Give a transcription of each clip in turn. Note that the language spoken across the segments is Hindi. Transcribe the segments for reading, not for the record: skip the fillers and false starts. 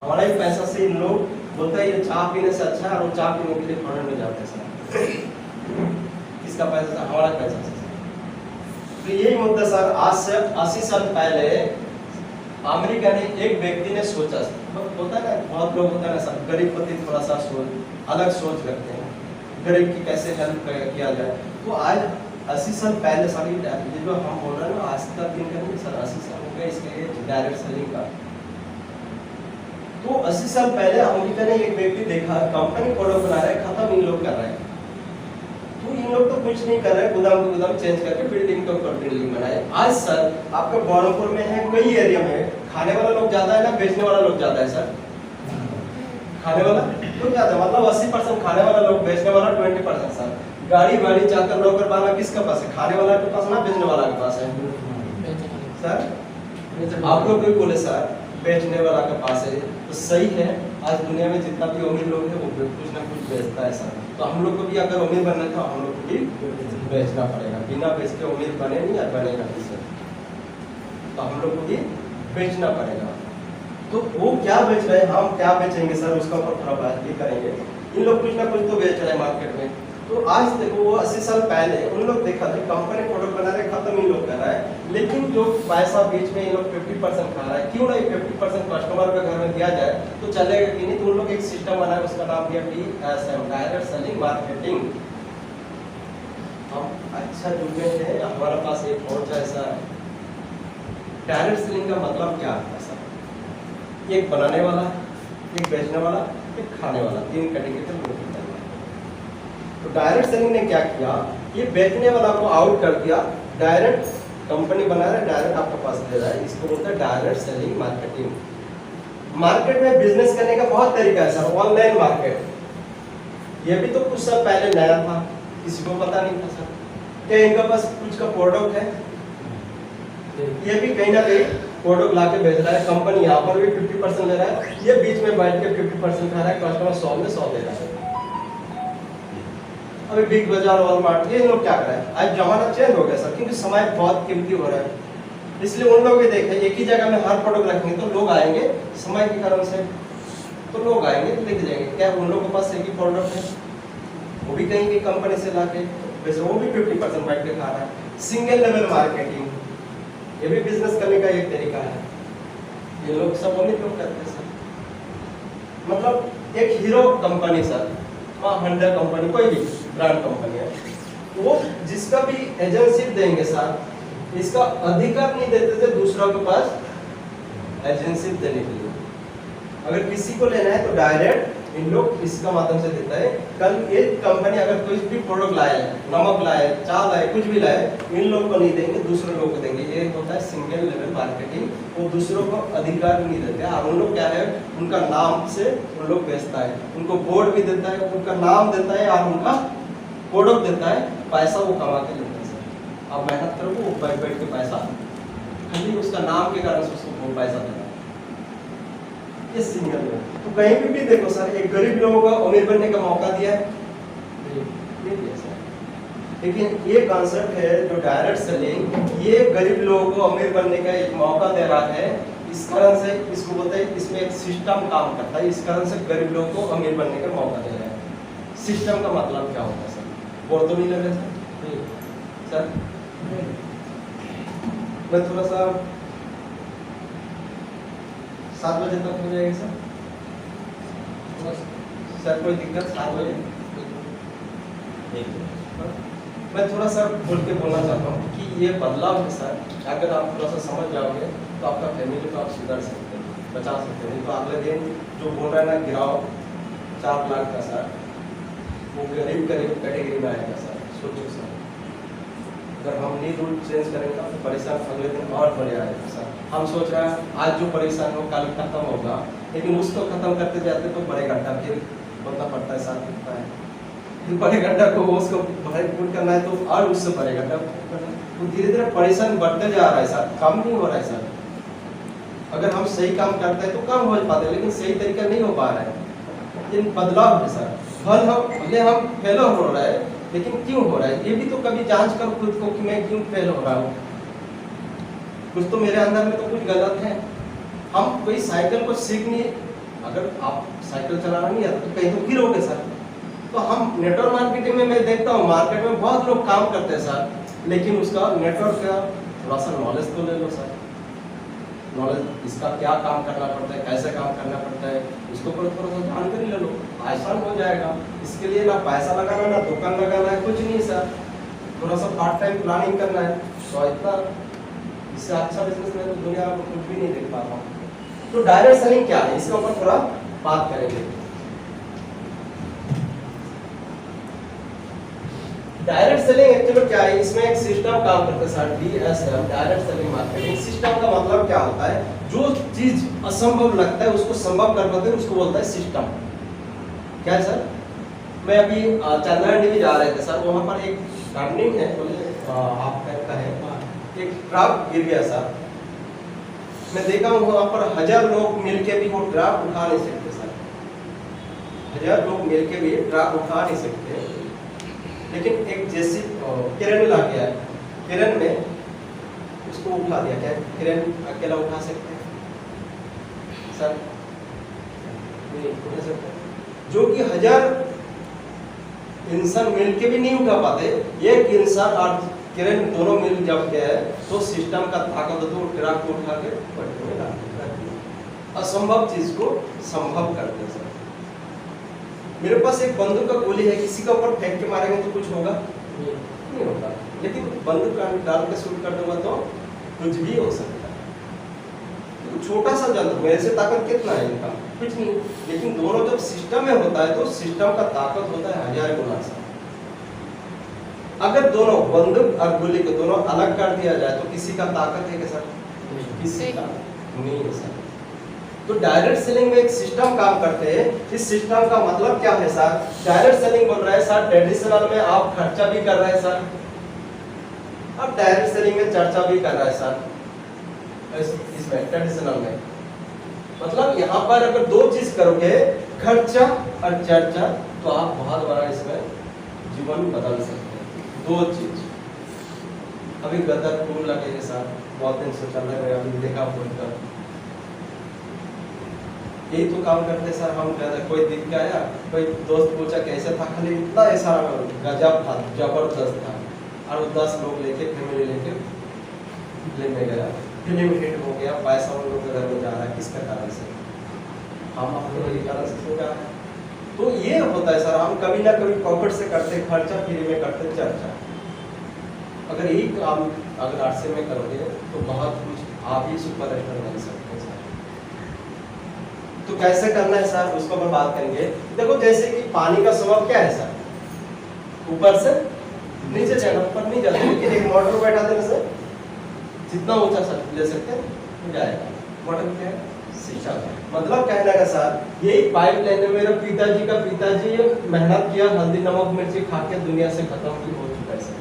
हमारा ही पैसा से इन लोग बोलते हैं ये चाय पीने से अच्छा है और चाय पीने के लिए फॉरेन में जाते हैं सर। किसका पैसा सर? हमारा पैसा से सर। तो यही मुद्दा सर, आज से 80 साल पहले अमेरिका ने एक व्यक्ति ने सोचा, होता है ना बहुत लोग होता है ना सर, गरीब प्रति थोड़ा सा सोच अलग सोच रखते हैं, गरीब की कैसे हेल्प किया जाए। तो आज 80 साल पहले सर ये जो हम बोल रहे हैं ना, आज का दिन का नहीं सर, 80 साल हो गए इसके डायरेक्ट सेलिंग का। तो 80 साल पहले अमेरिका ने एक व्यक्ति देखा, कंपनी प्रोडक्ट बना रहा है, खत्म इन लोग कर रहे हैं। तो इन लोग तो कुछ नहीं कर रहे, गोदाम को गोदाम चेंज करके बिल्डिंग के ऊपर बिल्डिंग बनाए। आज सर आपके बरहमपुर में है, कई एरिया में खाने वाला लोग ज्यादा है ना बेचने वाला लोग ज्यादा है सर? खाने वाला लोग ज्यादा, मतलब 80% खाने वाला लोग, बेचने वाला 20% सर। गाड़ी वाड़ी चाकर नौकर वाला किसके पास है? खाने वाला के पास ना बेचने वाला के पास है सर? आप लोग भी बोले सर बेचने वाला के पास है, तो सही है। आज दुनिया में जितना भी अमीर लोग हैं वो कुछ ना कुछ बेचता है सर। तो हम लोग को भी अगर अमीर बनना है तो हम लोग को भी बेचना पड़ेगा, बिना बेच के अमीर बने नहीं या बनेगा नहीं सर। तो हम लोग को भी बेचना पड़ेगा। तो वो क्या बेच रहे हैं, हम क्या बेचेंगे सर, उसका ऊपर थोड़ा बात भी करेंगे। इन लोग कुछ ना कुछ तो बेच रहे हैं मार्केट में। तो आज देखो वो 80 साल पहले उन लोग देखा था कंपनी प्रोडक्ट बना रहे, खत्म इन लोग कर रहा है, लेकिन जो पैसा बीच में इन लोग 50% खा रहा है, क्यों ना 50% कस्टमर के घर में दिया जाए तो चलेगा कि नहीं। तो उन लोग एक सिस्टम बनाया, उसका नाम दिया DSM, डायरेक्ट सेलिंग मार्केटिंग। हम अच्छा जुड़े हैं, हमारे पास एक और जैसा डायरेक्ट सेलिंग का मतलब क्या है सर? एक बनाने वाला, एक बेचने वाला, एक खाने वाला, 3 कैटेगरी में। तो डायरेक्ट सेलिंग ने क्या किया, ये बेचने वाला को आउट कर दिया, डायरेक्ट कंपनी बना रहा है, डायरेक्ट आपके पास दे रहा है, इसको बोलते हैं डायरेक्ट सेलिंग मार्केटिंग। मार्केट में बिजनेस करने का बहुत तरीका है सर। ऑनलाइन मार्केट, ये भी तो कुछ साल पहले नया था, किसी को पता नहीं था सर। क्या इनका पास कुछ का प्रोडक्ट है, ये भी कहीं ना कहीं प्रोडक्ट ला के बेच रहा है। कंपनी यहाँ पर भी 50% ले रहा है, ये बीच में बैठ के 50% खा रहा है, कस्टमर 100 में 100 दे रहा है। अभी बिग बाजार, वॉलमार्ट, ये लोग क्या कर रहे हैं? आज जमाना चेंज हो गया सर, क्योंकि समय बहुत कीमती हो रहा है। इसलिए उन लोग भी देखें, एक ही जगह में हर प्रोडक्ट रखेंगे तो लोग आएंगे, समय के कारण से तो लोग आएंगे लेके जाएंगे। क्या उन लोगों के पास एक ही प्रोडक्ट है, वो भी कहीं की कंपनी से लाके वैसे वो भी 50% बैठ के खा रहा है। सिंगल लेवल मार्केटिंग, ये भी बिजनेस करने का एक तरीका है। ये लोग सब अमीर लोग करते हैं सर। मतलब एक hero company sir, Honda company, कोई भी ब्रांड कंपनी है, वो जिसका भी एजेंसी देंगे सर, इसका अधिकार नहीं देते थे दूसरों के पास एजेंसी देने के लिए। अगर किसी को लेना है तो डायरेक्ट इन लोग इसका माध्यम से देता है। कल एक कंपनी अगर कोई भी प्रोडक्ट लाए, नमक लाए, चाय लाए, कुछ भी लाए, इन लोग को नहीं देंगे, दूसरे लोग को देंगे। ये होता है सिंगल लेवल मार्केटिंग। वो दूसरों को अधिकार नहीं देते। और उन लोग क्या है, उनका नाम से उन लोग बेचता है, उनको बोर्ड भी देता है, उनका नाम देता है और उनका प्रोडक्ट देता है, पैसा वो कमा के लेता है सर। आप मेहनत करो, वो बैठ बैठ के पैसा, खाली उसका नाम के कारण से उसको पैसा देना है। ये सिंगल है। तो कहीं भी देखो सर, एक गरीब लोगों को अमीर बनने का मौका दिया है, नहीं दिया सर। लेकिन ये कॉन्सेप्ट है जो डायरेक्ट सेलिंग, ये गरीब लोगों को अमीर बनने का एक मौका दे रहा है। इस कारण से इसको बोलते हैं, इसमें एक सिस्टम काम करता है। इस कारण से गरीब लोगों को अमीर बनने का मौका दे रहा है। सिस्टम का मतलब क्या होता है सर? बोर तो नहीं लग रहा सर? मैं थोड़ा सा 7 बजे तक हो जाएगा सर? सर कोई दिक्कत? 7 बजे मैं थोड़ा सा बोल के बोलना चाहता हूँ कि ये बदलाव है सर। अगर आप थोड़ा सा समझ जाओगे तो आपका फैमिली को आप सुधार सकते हैं, बचा सकते हैं। तो अगले दिन जो बोल रहा है ना गिराओ 4 लाख का सर, वो गरीब कैटेगरी में आएगा सर। सोचो सर, अगर हम नहीं रूल चेंज करेंगे तो परेशान अगले दिन और बढ़ जाएगा सर। हम सोच रहे हैं आज जो परेशान हो कल खत्म होगा, लेकिन उसको खत्म करते जाते तो बड़े घंटा फिर बोलना पड़ता है, साथ दिखता है। फिर बड़े घंटा को उसको पूर्ण करना है तो और उससे बड़े घंटा, तो धीरे धीरे परेशान बढ़ते जा रहा है सर, कम नहीं हो रहा है सर। अगर हम सही काम करते हैं तो कम हो पाते हैं, लेकिन सही तरीका नहीं हो पा रहा है। ये बदलाव है सर। भले हम फेल हो रहा है, लेकिन क्यों हो रहा है ये भी तो कभी जांच कर खुद को कि मैं क्यों फेल हो रहा हूँ। कुछ तो मेरे अंदर में तो कुछ गलत है। हम कोई साइकिल को सीख नहीं अगर आप साइकिल चलाना नहीं आता तो कहीं तो गिरोगे सर। तो हम नेटवर्क मार्केटिंग में मैं देखता हूँ मार्केट में बहुत लोग काम करते हैं सर, लेकिन उसका नेटवर्क का थोड़ा सा नॉलेज तो ले लो सर। नॉलेज इसका क्या काम करना पड़ता है, कैसे काम करना पड़ता है, उसके ऊपर थोड़ा सा जानकारी ले लो, आसान हो जाएगा। इसके लिए ना पैसा लगाना ना दुकान लगाना है, कुछ नहीं सर, थोड़ा सा पार्ट टाइम प्लानिंग करना है। तो इतना इससे अच्छा बिजनेस में तो दुनिया में कुछ भी नहीं देख पा रहा हूँ। तो डायरेक्ट सेलिंग क्या है, इसके ऊपर थोड़ा बात करेंगे। डायरेक्ट सेलिंग एक्चुअली क्या है, इसमें एक सिस्टम काम करता है sir, DSM, direct selling marketing system का मतलब क्या होता है, जो चीज असंभव लगता है उसको संभव कर पाते हैं, उसको बोलता है सिस्टम। क्या है सर, मैं अभी चंद्रन टीवी जा रहे थे सर, वहां पर एक टर्निंग है, बोले आप कहता है एक ट्रक गिर गया सर। मैं देखा हूँ वहां पर 1000 लोग मिलके भी वो ट्रक उठा नहीं सकते सर, 1000 लोग मिलके भी ट्रक उठा नहीं सकते। लेकिन एक जैसी किरण ला गया, किरण में उसको उठा दिया। क्या किरण अकेला उठा सकते हैं सर? नहीं उठा सकते। जो कि 1000 इंसान मिलके भी नहीं उठा पाते, एक इंसान और किरण दोनों मिल जब गए तो सिस्टम का ताकत तो ट्रक को उठा के पटरी में ला देती है। असंभव चीज को संभव करते हैं सर। मेरे पास एक बंदूक का गोली है, किसी के ऊपर फेंक के मारेंगे तो कुछ होगा नहीं होगा, लेकिन बंदूक का डाल के शूट कर दूंगा तो कुछ भी हो सकता है। तो छोटा सा जंत्र, मेरे से ताकत कितना है इनका, कुछ नहीं। लेकिन दोनों जब सिस्टम में होता है तो सिस्टम का ताकत होता है 1000 गुना से। अगर दोनों बंदूक और गोली को दोनों अलग कर दिया जाए तो किसी का ताकत है क्या सर? किसी का नहीं है सर। तो डायरेक्ट सेलिंग में एक सिस्टम काम करते हैं। इस सिस्टम का मतलब क्या है सर? डायरेक्ट सेलिंग बोल रहा है सर, ट्रेडिशनल में आप खर्चा भी कर रहे हैं सर, अब डायरेक्ट सेलिंग में चर्चा भी कर रहा है सर। इसमें ट्रेडिशनल में मतलब यहाँ पर अगर दो चीज करोगे, खर्चा और चर्चा, तो आप बहुत बड़ा इसमें जीवन बदल सकते हैं। दो चीज। अभी गदर टूर लगेगा सर, बहुत दिन से चल रहे हैं, अभी देखा बोलकर यही तो काम करते सर। हम कहते कोई दिख के आया, कोई दोस्त पूछा कैसे था, खाली इतना ऐसा गजब था, जबरदस्त था, और 10 लोग लेके फैमिली लेके फिल्म में गया, फिल्म हिट हो गया, पैसा उन लोगों के घर में जा रहा है, किसका कारण से? हम अपने कारण से हो जा रहा है। तो ये होता है सर, हम कभी ना कभी पॉकेट से करते खर्चा, फ्री में करते चर्चा। अगर यही काम अगर आरसे में करोगे तो बहुत कुछ आप ही सुपर स्टार बन सकते हैं सर। तो कैसे करना है सर, उसको हम बात करेंगे। देखो जैसे कि पानी का स्वभाव क्या है सर, ऊपर से नीचे जाना, ऊपर नहीं जाता, लेकिन एक मोटर बैठा देने से जितना ऊंचा सर ले सकते हैं जाएगा। मोटर क्या है? सिस्टम। मतलब कहने का सर, यही पाइपलाइन में मेरे पिताजी मेहनत किया, हल्दी नमक मिर्ची खा के दुनिया से खत्म भी हो चुका है सर।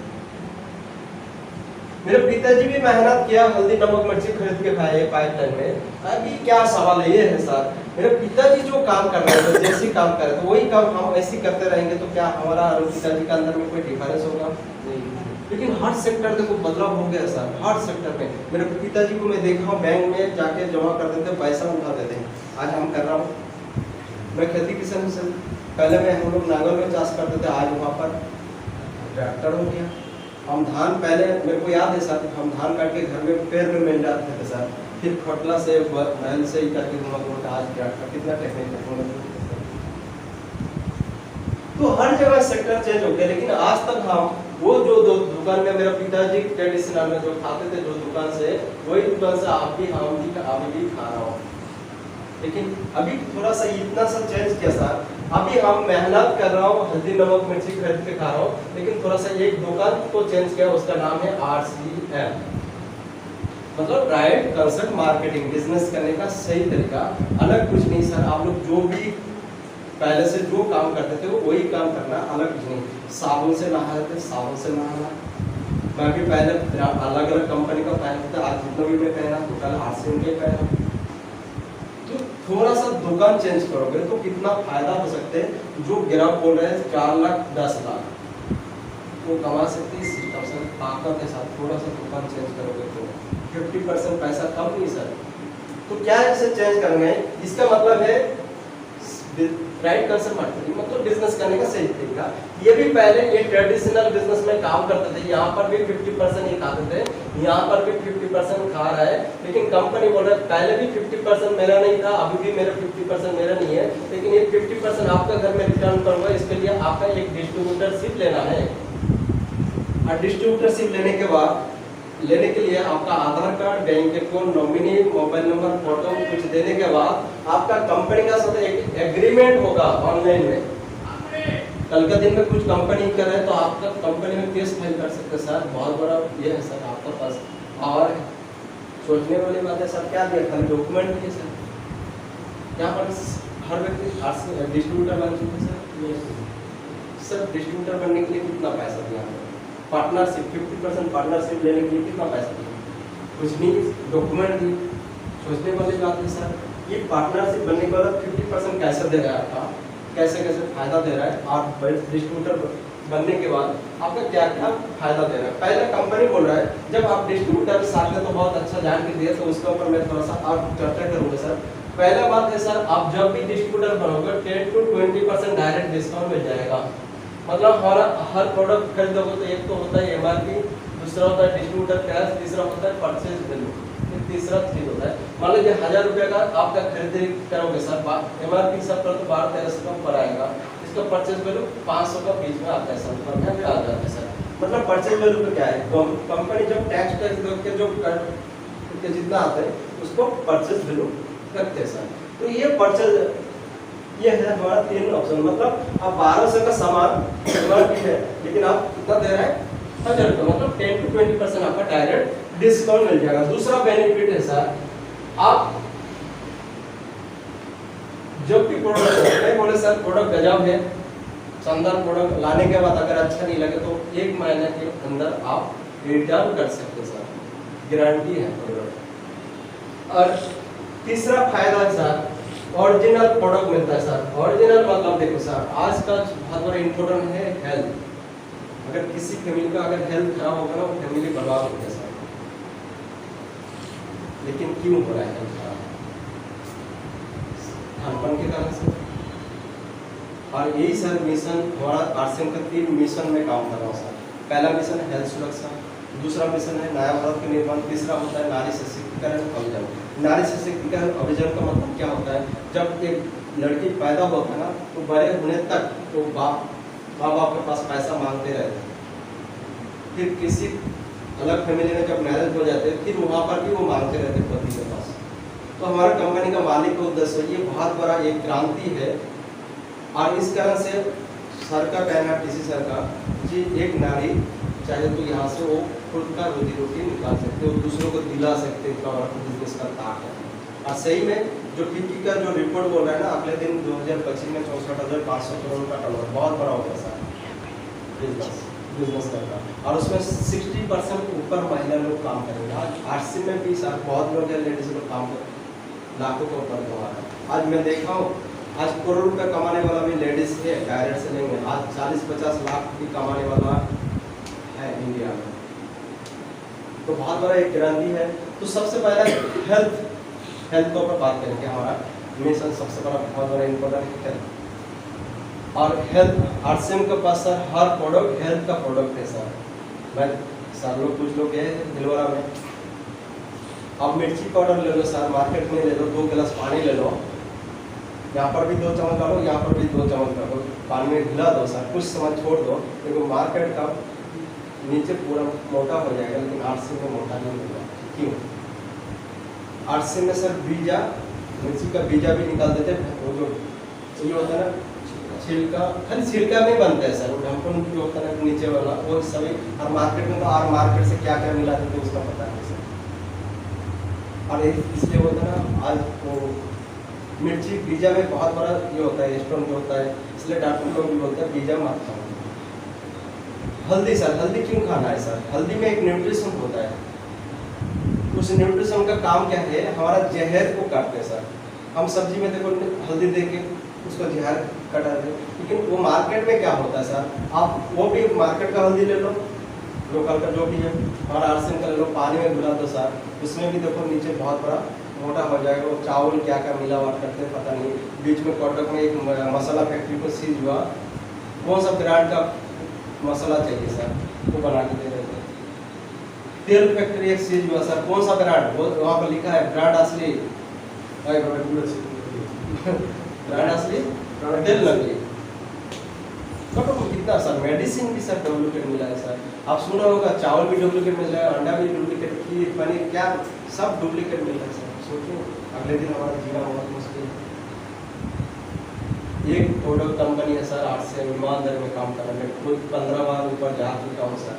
मेरे पिताजी भी मेहनत किया, हल्दी नमक मिर्ची खरीद के खाए पाइपलाइन में। अभी क्या सवाल है ये है सर, मेरे पिताजी जो काम कर रहे थे, जैसे काम कर रहे थे वही काम हम ऐसे करते रहेंगे तो क्या हमारा और पिताजी के अंदर में कोई डिफरेंस होगा? नहीं। लेकिन हर सेक्टर देखो बदलाव हो गया सर, हर सेक्टर में। मेरे पिताजी को मैं देखा हूँ बैंक में जाके जमा कर देते, पैसा उठा देते। आज हम कर रहा हूँ, मैं खेती किसान से पहले में हम लोग नांगल में चाष करते थे, आज वहाँ पर ट्रैक्टर हो गया। हम धान पहले मेरे को याद है सर, हम धान काट के घर में पेड़ में मिल जाते थे सर, फिर खटला से बैल से ही करके घुमा आज ट्रैक्टर, कितना टेक्निक। तो हर जगह सेक्टर चेंज हो गया, लेकिन आज तक हम वो जो दुकान में मेरा पिताजी ट्रेडिशनल में जो खाते थे, जो दुकान से, वही दुकान से आप भी हम भी खा रहा हूँ। लेकिन अभी थोड़ा सा इतना सा चेंज किया सर, अभी हम मेहनत कर रहा हूँ, हल्दी नमक मिर्ची खरीद के खा रहा हूँ, लेकिन थोड़ा सा एक दुकान को चेंज किया, उसका नाम है RCM, मतलब राइट कंसेप्ट मार्केटिंग। बिजनेस करने का सही तरीका, अलग कुछ नहीं सर। आप लोग जो भी पहले से जो काम करते थे वो वही काम करना, अलग कुछ नहीं। साबुन से नहाते थे, साबुन से नहाना। मैं भी पहले अलग अलग कंपनी का पहनता था, आज जितना भी मैं पहना तो कल RCM के पहना। तो थोड़ा सा दुकान चेंज करोगे तो कितना फायदा हो सकते हैं। जो ग्राहक बोल रहे हैं 4 लाख 10 लाख वो कमा सकते हैं सिस्टम से, ताकत के साथ। थोड़ा सा दुकान चेंज करोगे तो 50% पैसा कम नहीं सर। तो क्या इसे चेंज करेंगे? इसका मतलब है राइट कंसर्न मार्केटिंग मतलब बिजनेस करने का सही तरीका। ये भी पहले ये ट्रेडिशनल बिजनेस में काम करते थे, यहाँ पर भी 50% ये खाते थे, यहाँ पर भी 50% खा रहा है, लेकिन कंपनी बोल रहा है पहले भी 50% मेरा नहीं था, अभी भी मेरा 50% मेरा नहीं है, लेकिन ये 50% आपका घर में रिटर्न करूंगा, इसके लिए आपका एक डिस्ट्रीब्यूटरशिप लेना है। और डिस्ट्रीब्यूटरशिप लेने के लिए आपका Aadhaar card, bank account, nominee, mobile number, photo कुछ देने के बाद आपका कंपनी का साथ एक एग्रीमेंट होगा ऑनलाइन में। कल का दिन में कुछ कंपनी करे तो आपका कंपनी में केस फाइल कर सकते हैं सर, बहुत बड़ा ये है सर आपका पास। और सोचने वाली बात है सर, क्या दिया खाली डॉक्यूमेंट दिए सर, यहाँ पर हर व्यक्ति डिस्ट्रीब्यूटर बन चुके सर। डिस्ट्रीब्यूटर बनने के लिए कितना पैसा दिया, पार्टनरशिप 50% पार्टनरशिप लेने के लिए कितना पैसा दिया, कुछ नहीं, डॉक्यूमेंट दी। सोचने वाली बात है सर, ये पार्टनरशिप बनने के बाद 50% कैसे दे रहा है आपका, कैसे कैसे फायदा दे रहा है, और डिस्ट्रीब्यूटर बनने के बाद आपका क्या क्या फायदा दे रहा है। पहले कंपनी बोल रहा है, जब आप डिस्ट्रीब्यूटर साथ में तो बहुत अच्छा जान के दिए, तो उसके ऊपर मैं थोड़ा सा और चर्चा करूँगा सर। पहला बात है सर, आप जब भी डिस्ट्रीब्यूटर बनोगे 10 to 20% डायरेक्ट डिस्काउंट मिल जाएगा। मतलब हमारा हर प्रोडक्ट खरीदोगे तो एक तो होता है एमआरपी, दूसरा होता है डिस्ट्रीब्यूटर प्राइस, तीसरा होता है परचेज वैल्यू, तीसरा चीज होता है। मान लीजिए 1000 रुपये का आपका खरीदारी करोगे सर, एमआरपी सब पर तो 1200-1300 का ऊपर आएगा, इसका परचेज वैल्यू 500 का बीच में आता है सर, ऊपर में आ जाता है सर। मतलब परचेज वैल्यू पे क्या है, कंपनी जब टैक्स के जो जितना आता है उसको परचेज वैल्यू करते हैं सर। तो ये परचेज ये है हमारा 3 ऑप्शन। मतलब आप 1200 का सामान एमआरपी है, लेकिन आप कितना दे रहे हैं 1000 रुपये, मतलब 10 to 20% आपका डायरेक्ट डिस्काउंट मिल जाएगा। दूसरा बेनिफिट है सर, आप जब भी प्रोडक्ट नहीं बोले सर प्रोडक्ट गजब है, शानदार प्रोडक्ट लाने के बाद अगर अच्छा नहीं लगे तो 1 महीने के अंदर आप रिटर्न कर सकते हैं सर, गारंटी है प्रोडक्ट। और तीसरा फायदा है सर, ओरिजिनल प्रोडक्ट मिलता है सर। ओरिजिनल मतलब देखो सर, आज का बहुत बड़ा इम्पोर्टेंट है हेल्थ। अगर किसी फैमिली का अगर हेल्थ खराब होगा ना, वो फैमिली बर्बाद हो गया सर। लेकिन क्यों हो रहा है हेल्थ खराब? खानपान के कारण से। और यही सर मिशन हमारा आरसीएम का 3 मिशन में काम कर रहा हूँ सर। पहला मिशन है हेल्थ सुरक्षा, दूसरा मिशन है नया भारत का निर्माण, तीसरा होता है नारी सशक्तिकरण अभियान। नारी सशक्तिकरण अभियान का मतलब क्या होता है, जब एक लड़की पैदा होता है ना, तो बड़े होने तक तो माँ बाप के पास पैसा मांगते रहते हैं, फिर किसी अलग फैमिली में जब मैरिज हो जाते हैं, फिर वहाँ पर भी वो मांगते रहते हैं पति के पास। तो हमारे कंपनी का मालिक का उद्देश्य ये बहुत बड़ा एक क्रांति है। और इस कारण से सर का कहना, किसी सर का जी, एक नारी चाहे तो यहाँ से वो खुद का रोटी निकाल सकते हो, दूसरों को दिला सकते हो, बिजनेस का ताक है। और सही में जो फिक्की का जो रिपोर्ट बोल रहा है ना, अगले दिन 2025 में 64,500 करोड़ का टर्नओवर, बहुत बड़ा होगा सर बिजनेस करना। और उसमें 60% ऊपर महिला लोग काम करेंगे। आज आरसी में भी सर बहुत लोग हैं, लेडीज लोग काम कर, लाखों के ऊपर कमा रहे हैं। आज मैं देखा हूँ, आज करोड़ रुपये कमाने वाला भी लेडीज है, डायरेक्ट से लेंगे, आज 40-50 लाख भी कमाने वाला है इंडिया में। तो बहुत बड़ा एक क्रांति है। तो सबसे पहले हेल्थ के ऊपर बात करेंगे। हमारा मिशन सबसे बड़ा बहुत बड़ा इम्पोर्टेंट है। और हेल्थ आरसीएम के पास सर हर प्रोडक्ट हेल्थ का प्रोडक्ट है सर। मैं सर लोग कुछ लोग गए दिलवारा में, अब मिर्ची पाउडर ले लो सर, मार्केट में ले लो, 2 गिलास पानी ले लो, यहाँ पर भी 2 चम्मच डालो, यहाँ पर भी 2 चम्मच डालो, पानी में घिला दो सर, कुछ समय छोड़ दो, देखो मार्केट का नीचे पूरा मोटा हो जाएगा, लेकिन आरसीएम में मोटा नहीं होगा। क्यों? आरसीएम में सर बीजा, मिर्ची का बीजा भी निकाल देते हैं, वो जो ये होता है ना छिलका, खाली छिलका में बनता है सर, वो ढक्कन जो होता है ना नीचे वाला, वो सभी। और मार्केट में तो और मार्केट से क्या क्या मिला देते उसका पता नहीं सर। और इसलिए होता है ना, आज वो मिर्ची बीजा में बहुत बड़ा ये होता है, स्टोन जो होता है, इसलिए डॉक्टर लोग भी बोलते हैं बीजा मत खाओ। हल्दी सर, हल्दी क्यों खाना है सर? हल्दी में एक न्यूट्रिशन होता है, उस न्यूट्रिशन का काम क्या है, हमारा जहर को काटते हैं सर। हम सब्जी में देखो हल्दी दे के उसको जहर कटा दे, लेकिन वो मार्केट में क्या होता है सर, आप वो भी मार्केट का हल्दी ले लो, लोकल का जो भी है, हमारा आरसीएम का ले लो, पानी में घुला दो सर, उसमें भी देखो नीचे बहुत बड़ा मोटा हो जाएगा। वो चावल क्या क्या मिलावट करते हैं पता नहीं। बीच में कोटक में एक मसाला फैक्ट्री को सीज हुआ, कौन सा ब्रांड का मसाला चाहिए सर, वो बना के दे रहे थे। तेल फैक्ट्री एक सीज हुआ सर, कौन सा ब्रांड, वो वहाँ पर लिखा है ब्रांड असली, ब्रांड असली तेल नकली। तो कितना सर, मेडिसिन भी सर डुप्लीकेट मिला है सर। आप सुना होगा चावल भी डुप्लीकेट मिल रहा है, अंडा भी डुप्लीकेट, खीर पनीर क्या सब डुप्लीकेट मिल रहा है सर। सोचो अगले दिन हमारा जीना बहुत मुश्किल है। एक प्रोडक्ट कंपनी है सर, 8 से ईमानदारी में काम कर रहा है, खुद 15 बार ऊपर जा चुका हूँ सर,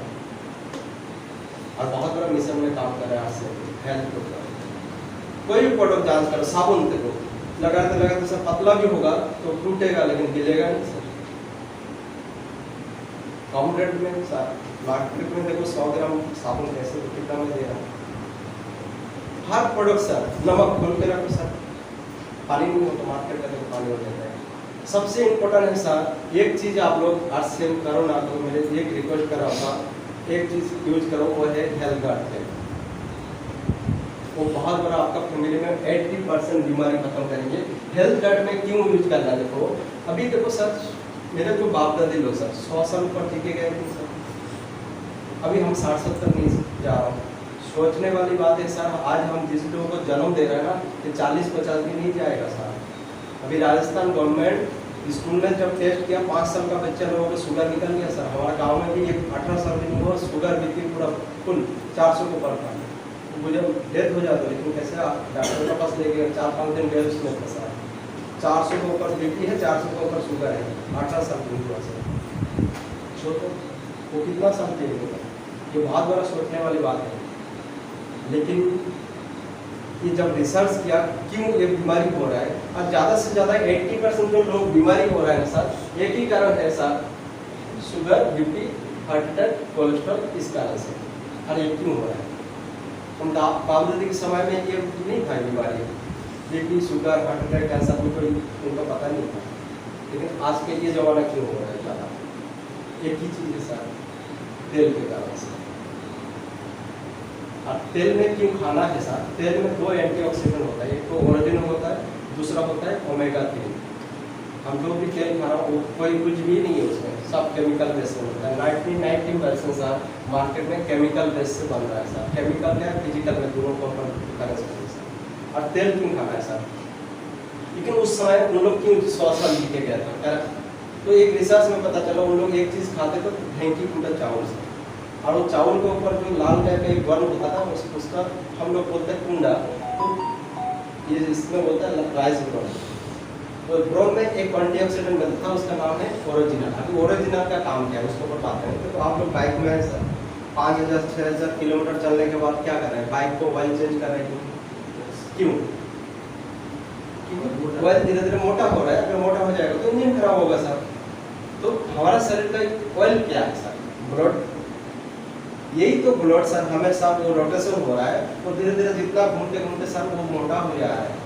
और बहुत बड़ा मिशन में काम कर रहा है 8 से हेल्थ को। कोई भी प्रोडक्ट जांच करो, साबुन देखो लगाते लगाते सर पतला भी होगा तो टूटेगा लेकिन गिलेगा नहीं सर। कम रेट में सर, मार्केट में देखो 100 ग्राम साबुन कैसे कितना में दे रहा है। हर प्रोडक्ट सर, नमक खोल के रखो सर, पानी नहीं हो तो मार्केट का पानी हो जाता है। सबसे इम्पोर्टेंट है सर, एक चीज़ आप लोग आज से करो ना, तो मेरे एक रिक्वेस्ट कर रहा था, एक चीज़ यूज करो, वो है हेल्थ गार्ड है। वो बहुत बड़ा आपका फैमिली में 80% बीमारी खत्म करेंगे। हेल्थ गार्ड में क्यों यूज करना, देखो अभी देखो सर, मेरे जो बाप दादी लोग सर 100 साल पर टिके गए थे सर, अभी हम 60-70 नहीं जा रहा हूँ। सोचने वाली बात है सर, आज हम जिस लोगों को जन्म दे रहे हैं ना, ये 40-50 भी नहीं जाएगा सर। अभी राजस्थान गवर्नमेंट स्कूल में जब टेस्ट किया, 5 साल का बच्चा लोगों को शुगर निकल गया सर। हमारे गांव में भी एक 18 साल की हुआ, शुगर बीपी पूरा फुल 400 को ऊपर था, मुझे डेथ हो जाता, लेकिन कैसे डॉक्टर के पास ले गए, 4-5 दिन गए उसमें फंसा। 400 के ऊपर बीपी है, 400 के ऊपर शुगर है, 18 साल की हुआ सर। सोचो वो कितना साल के होगा, ये बहुत बड़ा सोचने वाली बात है। लेकिन ये जब रिसर्च किया क्यों ये बीमारी हो रहा है, और ज़्यादा से ज़्यादा 80% जो लोग बीमारी हो रहा है सर, एक ही कारण है sir, sugar, BP, heart attack, cholesterol, इस कारण से। और ये क्यों हो रहा है, उनका बाप दादी के समय में ये नहीं था बीमारी, BP, sugar, heart attack, cancer में कोई उनको पता नहीं था। लेकिन आज के ये जमाना क्यों हो रहा है ज़्यादा, एक ही चीज़ है सर, तेल के कारण से। और तेल में क्यों खाना है सर, तेल में 2 एंटीऑक्सीडेंट होता है, एक तो ओरिजिनल होता है, दूसरा होता है ओमेगा 3। हम जो भी तेल खा रहा हूँ कोई कुछ भी नहीं है उसमें, सब केमिकल बेस से होता है। 90% सर मार्केट में केमिकल बेस से बन रहा है सर, केमिकल या फिजिकल में दोनों को कर सकते हैं सर। और तेल क्यों खाना है सर, लेकिन उस समय उन लोग क्यों 100 साल जी के गया था, तो एक रिसर्च में पता चला उन लोग एक चीज़ खाते थे, ढेंकी कूटा चावल से, और वो चावल के ऊपर जो लाल टाइप का एक वर्ण होता था उसका हम लोग बोलते हैं कुंडा, तो ये इसमें बोलता है राइस ब्राउन। तो ब्राउन में एक एंटीऑक्सीडेंट मिलता था, उसका नाम है ओरिजिनल। अभी ओरिजिनल का काम क्या है उसके ऊपर बात करें। तो आप लोग बाइक में है सर, 5000-6000 किलोमीटर चलने के बाद क्या कर रहे हैं, बाइक को ऑयल चेंज कर रहे हैं, क्यों? ऑयल धीरे धीरे मोटा हो रहा है, अगर मोटा हो जाएगा तो इंजन खराब होगा सर। तो हमारा शरीर का ऑयल क्या है सर, ब्लड। यही तो ब्लड सर हमेशा वो रोटेशन हो रहा है, और धीरे धीरे जितना घूमते घूमते सर वो मोटा हो जा रहा है।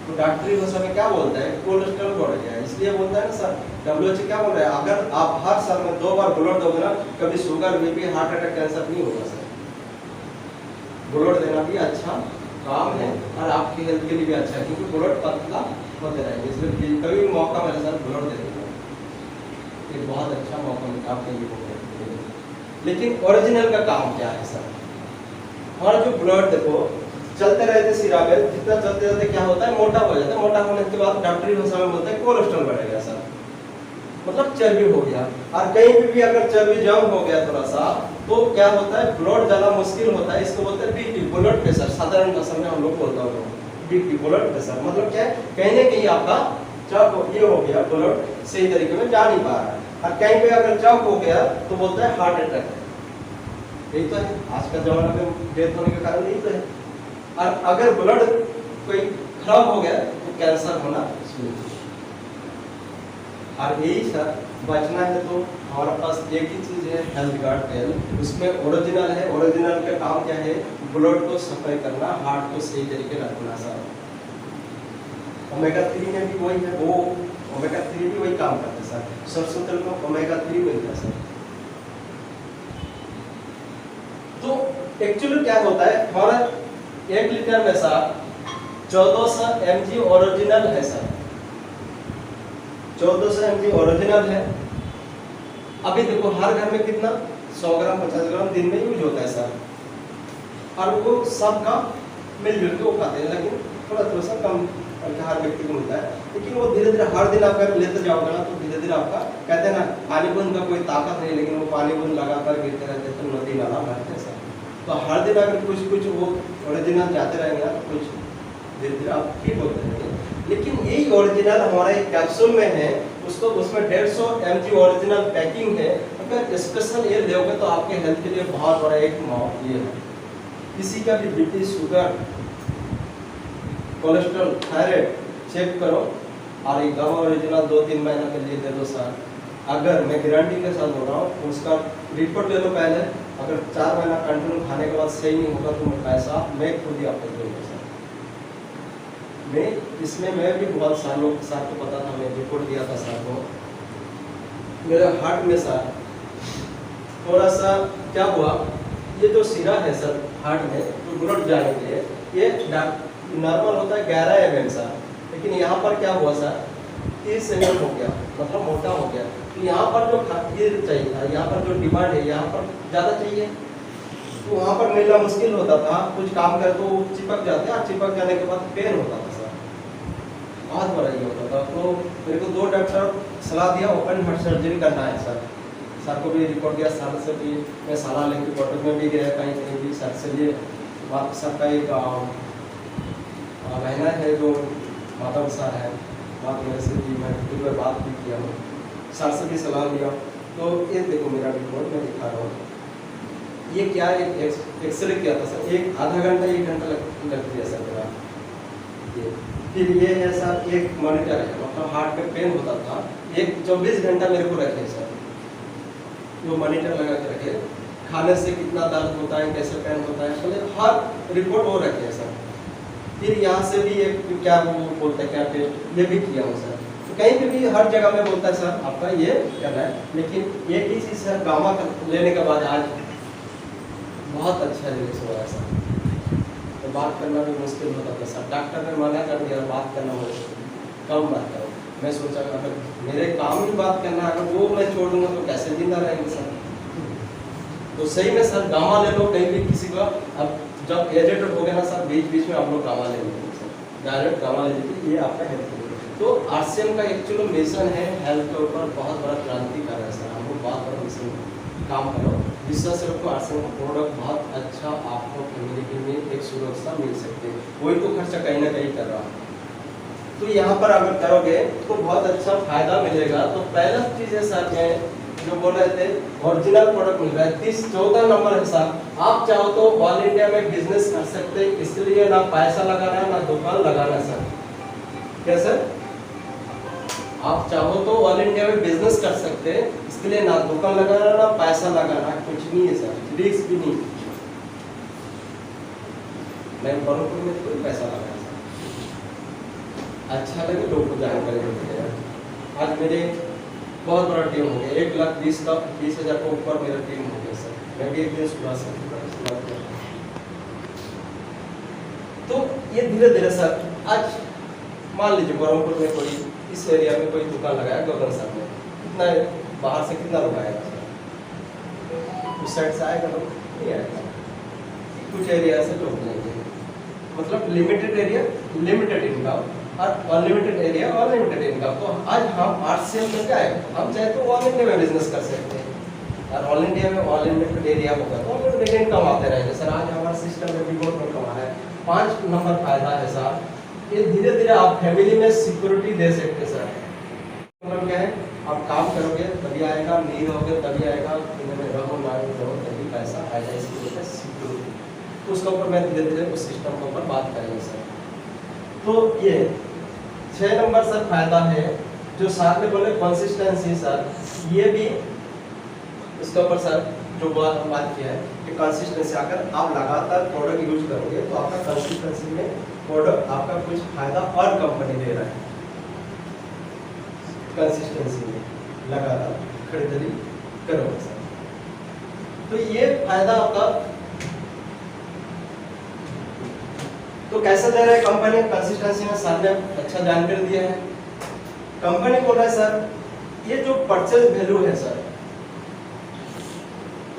तो डॉक्टरी भाषा में क्या बोलता है, कोलेस्ट्रॉल बढ़ गया है। इसलिए बोलता है ना सर, WHO क्या बोल रहा है, अगर आप हर साल में 2 बार ब्लड दोगे ना, कभी sugar, BP, heart attack, cancer नहीं होगा सर। ब्लड देना भी अच्छा काम है और आपकी हेल्थ के लिए भी अच्छा है, क्योंकि ब्लड पतला होते रहेंगे। इसलिए कभी मौका मिले सर ब्लड दे देना, एक बहुत अच्छा मौका मिलता आपके लिए। लेकिन ओरिजिनल का काम क्या है सर, हमारा जो ब्लड देखो चलते रहते सिरा में, जितना चलते रहते क्या होता है, मोटा हो जाता है। मोटा होने के बाद डॉक्टरी भाषा में बोलते हैं कोलेस्ट्रॉल बढ़ेगा सर, मतलब चर्बी हो गया। और कहीं भी अगर चर्बी जम हो गया थोड़ा सा, तो क्या होता है, ब्लड जाना मुश्किल होता है। इसको बोलते हैं बीपी, ब्लड प्रेशर, साधारण भाषा में हम लोग बोलता हूँ बीपी, ब्लड प्रेशर। मतलब क्या है, कहीं ना कहीं आपका चौक ये हो गया, ब्लड सही तरीके में जा नहीं पा रहा है। और कहीं पे अगर चौक हो गया तो बोलता है हार्ट अटैक। यही तो है आज का जमाना में डेथ होने का कारण, यही तो है। और अगर ब्लड कोई खराब हो गया तो कैंसर होना शुरू। और यही सर बचना है तो हमारे पास एक ही चीज़ है, हेल्थ गार्ड तेल। उसमें ओरिजिनल है, ओरिजिनल का काम क्या है, ब्लड को सफाई करना, हार्ट को सही तरीके रखना सर। ओमेगा 3 में भी वही है, वो ओमेगा 3 भी वही काम करते सर। सरसों तेल में ओमेगा 3 मिलता है सर। तो एक्चुअली क्या होता है, हमारा 1 लीटर में सर 1400 mg ओरिजिनल है सर, 1400 mg ओरिजिनल है। अभी देखो हर घर में कितना 100 ग्राम 50 ग्राम दिन में यूज होता है सर, और वो सबका मिलजुल के वो खाते हैं, लेकिन थोड़ा थोड़ा सा कम करके हर व्यक्ति को मिलता है। लेकिन वो धीरे धीरे हर दिन आप अगर लेते जाओगे ना तो धीरे धीरे आपका, कहते हैं ना पानी बूंद का कोई ताकत नहीं, लेकिन वो पानी बूंद लगातार गिरते रहते तो नदी नाला भरते सर। तो हर दिन अगर कुछ कुछ वो ओरिजिनल जाते रहेंगे ना तो कुछ धीरे धीरे आप फिट होते रहेंगे। लेकिन यही ओरिजिनल हमारा एक कैप्सूल में है, उसको उसमें 150 mg ओरिजिनल पैकिंग है। अगर स्पेशल ये लोगे तो आपके हेल्थ के लिए बहुत बड़ा एक ये है। किसी का भी BP, sugar, cholesterol, thyroid check करो और एक दवा ओरिजिनल 2-3 महीना के लिए दे दो सर। अगर मैं गारंटी के साथ बोल रहा हूँ, उसका रिपोर्ट ले लो पहले, अगर 4 महीना कंटिन्यू खाने के बाद सही नहीं होगा तो पैसा मैं खुद ही आपको दूंगा सर। मैं इसमें मैं भी बहुत सालों सर को पता था, मैं रिपोर्ट दिया था सर को। मेरे हार्ट में सर थोड़ा सा क्या हुआ, ये जो सिरा है सर हार्ट में तो ग्रोथ जाने के लिए ये नॉर्मल होता है 11 mm सर, लेकिन यहाँ पर क्या हुआ सर 30 mm हो गया, मतलब मोटा हो गया। तो यहाँ पर जो ये चाहिए था, यहाँ पर जो डिमांड है यहाँ पर ज़्यादा चाहिए, तो वहाँ पर मिलना मुश्किल होता था। कुछ काम करे तो चिपक जाते हैं, और चिपक जाने के बाद पेन होता था सर, बहुत बड़ा ये होता था। तो मेरे को 2 डॉक्टर सलाह दिया ओपन हार्ट सर्जरी करना है सर। सर को भी रिपोर्ट दिया, सर से भी मैं सलाह लेके डॉक्टर में भी गया कहीं कहीं भी, सर से ये बात, सर का एक बहना है जो माधव सर है, बात मेरे से भी मैं फिर बात भी किया हूँ, सर से भी सलाह लिया। तो ये देखो मेरा रिपोर्ट मैं दिखा रहा हूँ। ये क्या एक एक्सरे किया था सर, एक आधा घंटा 1 घंटा लग दिया सर मेरा। ये फिर ये है सर एक मॉनिटर है, मतलब हार्ट में पेन होता था, एक 24 घंटा मेरे को रखे सर, वो मॉनिटर लगा के रखे, खाने से कितना दर्द होता है, कैसे पेन होता है, मतलब हर रिपोर्ट वो रखे सर। फिर यहाँ से भी एक क्या वो बोलते हैं क्या टेस्ट, ये भी किया हूँ सर। तो कहीं पे भी हर जगह में बोलता है सर आपका ये करना है, लेकिन एक ही चीज़ है, गामा लेने के बाद आज बहुत अच्छा रिलैक्स हो रहा है सर। तो बात करना भी मुश्किल होता था सर, डॉक्टर ने मना कर दिया बात करना मुश्किल, कम बात करो। मैं सोचा अगर मेरे काम की बात करना, अगर वो मैं छोड़ दूंगा तो कैसे जिंदा रहेंगे सर। तो सही में सर गामा ले लो कहीं भी किसी का, अब जब एजेटेड हो गया ना सर, बीच बीच में आप लोग गामा ले लीजिए सर, डायरेक्ट गामा ले लीजिए, ये आपका हेल्थ के लिए। तो आरसीएम का एक्चुअली मिशन है हेल्थ के ऊपर बहुत बड़ा क्रांति कर रहा है सर, हम लोग बहुत बड़ा मिशन काम करो, विश्वास से रखो आरसीएम का प्रोडक्ट बहुत अच्छा आपको फैमिली के लिए एक सुरक्षा मिल सकती है, वही तो खर्चा कहीं ना कहीं कर रहा है। तो यहाँ पर अगर करोगे तो बहुत अच्छा फायदा मिलेगा। तो पहला चीज़ है सर, मैं जो बोल रहे थे ओरिजिनल प्रोडक्ट मिल रहा है। 14 नंबर है सर, आप चाहो तो ऑल इंडिया में बिजनेस कर सकते हैं, इसलिए ना पैसा लगाना है ना दुकान लगाना है सर। क्या सर, आप चाहो तो ऑल इंडिया में बिजनेस कर सकते हैं, इसके लिए ना दुकान लगाना ना पैसा लगाना, कुछ नहीं है सर, रिस्क भी नहीं। मैं बड़ों में कोई पैसा लगाया सर, अच्छा लगे लोग को जानकारी। आज मेरे बहुत बड़ा टीम हो गया, 1,20,000 को ऊपर मेरा टीम हो गया सर। मैं भी एक दिन शुरुआत तो ये धीरे धीरे सर, आज मान लीजिए बरहमपुर में कोई इस एरिया में कोई दुकान लगाया, गगन सर में कितना बाहर से कितना लोग आएगा सर, उस साइड से आएगा लोग नहीं आएगा, कुछ एरिया से लोग लेंगे, मतलब लिमिटेड एरिया लिमिटेड इनकम और अनलिमिटेड एरिया अनलिमिटेड इनकम। तो आज हम आरसीएम में क्या है, हम चाहे तो ऑल इंडिया में बिजनेस कर सकते हैं, और ऑल इंडिया में ऑल लिमिटेड एरिया होगा तो अनलिमिटेड इनकम आते रहेंगे सर। आज हमारा सिस्टम में भी बहुत कमा है। 5 नंबर फायदा है सर, ये धीरे धीरे आप फैमिली में सिक्योरिटी दे सकते सर। मतलब क्या है, आप काम करोगे तभी आएगा, नहीं रहोगे तभी आएगा, रहो ना रहो तभी पैसा आएगा, इसकी वजह से सिक्योरिटी। तो उसके ऊपर मैं धीरे धीरे उस सिस्टम के ऊपर बात करेंगे सर। तो ये 6 नंबर सर फायदा है जो साथ में बोले कंसिस्टेंसी सर, ये भी इसके ऊपर सर जो बात किया है कि कंसिस्टेंसी, अगर आप लगातार प्रोडक्ट यूज करोगे तो आपका कंसिस्टेंसी में प्रोडक्ट आपका कुछ फायदा और कंपनी दे रहा है, कंसिस्टेंसी में लगातार खरीदारी करोगे सर। तो ये फायदा आपका तो कैसे दे रहे हैं कंपनी, कंसिस्टेंसी में सर ने अच्छा जानकारी दिया है। कंपनी बोल रहा है सर ये जो परचेज वैल्यू है सर,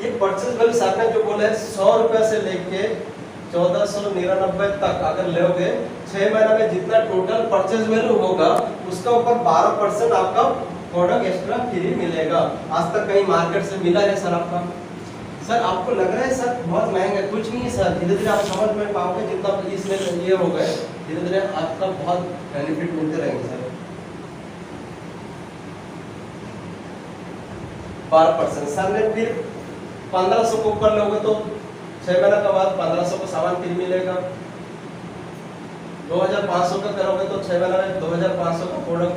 ये परचेज वैल्यू सर ने जो बोला है 100 रुपए से लेके 1499 तक अगर लोगे 6 महीना में जितना टोटल परचेज वैल्यू होगा उसका ऊपर 12% आपका प्रोडक्ट एक्स्ट्रा फ्री मिलेगा। आज तक कहीं मार्केट से मिला है सर आपका? सर आपको लग रहा है सर बहुत महंगा है, कुछ नहीं है सर, धीरे धीरे आप समझ में पाओगे जितना इसमें ये हो गए धीरे धीरे आपका बहुत बेनिफिट मिलते रहेंगे सर। 12% सर ने फिर 1500 को ऊपर लोगे तो 6 महीना के बाद 1500 को सामान फ्री मिलेगा। 2500 का करोगे तो 6 महीना में 2500 का प्रोडक्ट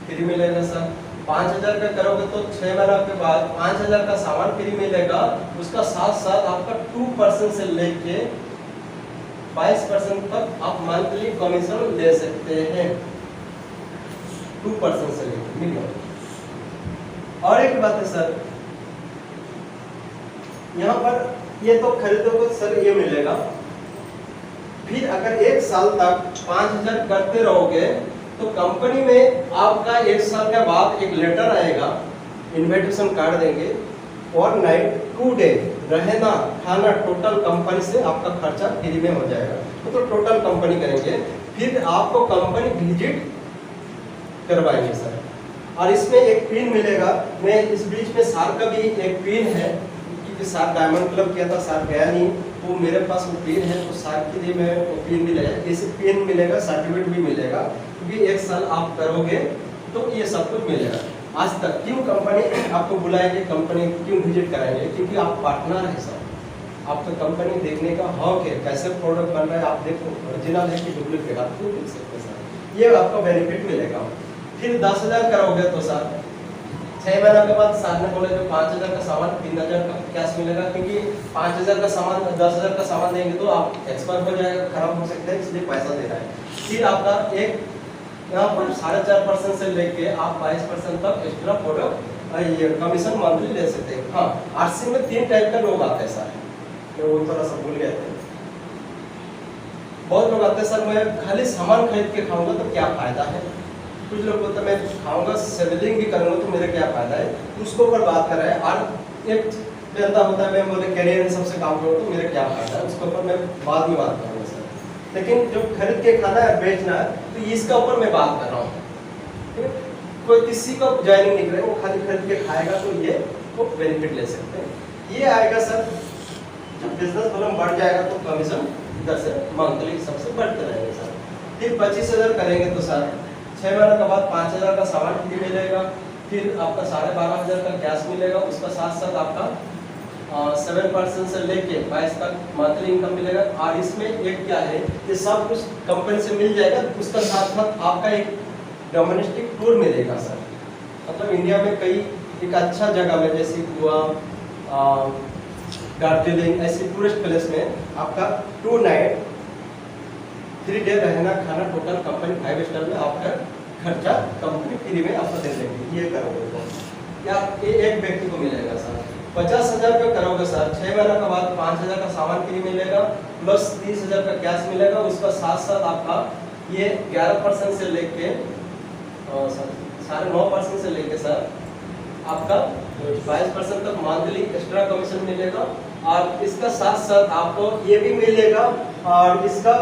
फ्री मिलेगा सर। 5000 का करोगे तो 6 महीना के बाद 5000 का सामान फ्री मिलेगा। उसका साथ साथ आपका 2% से लेके 22% तक आप मंथली कमीशन ले सकते हैं, 2% से लेके मिलेगा। और एक बात है सर, यहाँ पर ये तो खरीदोगे सर ये मिलेगा, फिर अगर 1 साल तक 5000 करते रहोगे तो कंपनी में आपका 1 साल के बाद एक लेटर आएगा, इनविटेशन कार्ड देंगे, और नाइट 2 डे रहना खाना टोटल कंपनी से आपका खर्चा फ्री में हो जाएगा। तो टोटल कंपनी करेंगे, फिर आपको कंपनी विजिट करवाएंगे सर। और इसमें एक पिन मिलेगा, मैं इस बीच में सार का भी एक पिन है क्योंकि सार डायमंड क्लब किया था, सार गया नहीं, वो मेरे पास वो पिन है तो सार के लिए मैं वो पिन भी लाया। इसे पिन मिलेगा, सर्टिफिकेट भी मिलेगा, क्योंकि 1 साल आप करोगे तो ये सब कुछ मिलेगा। आज तक क्यों कंपनी आपको बुलाएंगे, कंपनी क्यों विजिट कराएंगे? क्योंकि आप पार्टनर है सर, आपका कंपनी देखने का हक है, कैसे प्रोडक्ट बन रहा है आप देखो, ओरिजिनल है कि डुप्लीकेट आप क्यों देख सकते सर, ये आपका बेनिफिट मिलेगा। फिर 10,000 करोगे तो सर 6 महीना के बाद सर ने बोले जो 5000 का सामान 3000 का कैश मिलेगा, क्योंकि 5000 का सामान 10,000 का सामान देंगे तो आप एक्सपायर हो जाएगा, खराब हो सकता है, इसलिए पैसा दे रहा है। फिर आपका एक यहाँ पर 4.5% से लेके आप 22% तक एक्स्ट्रा प्रोडक्ट ये कमीशन मंथली ले सकते हैं। हाँ, आरसी में 3 टाइप का लोग आते हैं सर, मैं वो थोड़ा सा भूल गए थे। बहुत लोग आते हैं सर मैं खाली सामान खरीद के खाऊंगा तो क्या फायदा है, कुछ लोग बोलते हैं मैं खाऊंगा सेलिंग भी करूंगा तो मेरा क्या फायदा है, उसको ऊपर बात कर रहे हैं। और एक बंदा होता है मैं बोले करियर में सबसे काम करूँ तो मेरा क्या फायदा है, उसके ऊपर मैं बाद में बात करूँगा सर। लेकिन जो खरीद के खाना है बेचना है तो इसका ऊपर मैं बात कर रहा हूँ। कोई किसी को ज्वाइनिंग नहीं करे, वो खाली खरीद के खाएगा तो ये वो बेनिफिट ले सकते हैं। ये आएगा सर जब बिजनेस वॉल्यूम बढ़ जाएगा तो कमीशन इधर से मंथली सबसे बढ़ते रहेंगे सर। फिर 25,000 करेंगे तो सर 6 महीने के बाद 5,000 का सामान फ्री मिलेगा, फिर आपका 12,500 का कैश मिलेगा, उसका साथ साथ आपका 7% से लेके 22 तक मंथली इनकम मिलेगा। और इसमें एक क्या है, ये सब कुछ कंपनी से मिल जाएगा, उसका साथ साथ आपका एक डोमेस्टिक टूर मिलेगा सर। मतलब इंडिया में कई एक अच्छा जगह में जैसे गोवा, दार्जिलिंग ऐसे टूरिस्ट प्लेस में आपका 2 नाइट 3 डे रहना खाना टोटल कंपनी 5 स्टार में आपका खर्चा कंपनी फ्री में आपको दे देंगे। ये करोगे तो या एक व्यक्ति को मिलेगा सर। 50,000 का करोगे सर 6 महीने के बाद 5,000 का सामान फ्री मिलेगा, प्लस 30,000 का कैश मिलेगा, उसका साथ साथ आपका ये 11% से लेके 9.5% से लेके सर आपका 22% तक मंथली एक्स्ट्रा कमीशन मिलेगा। और इसका साथ साथ आपको ये भी मिलेगा और इसका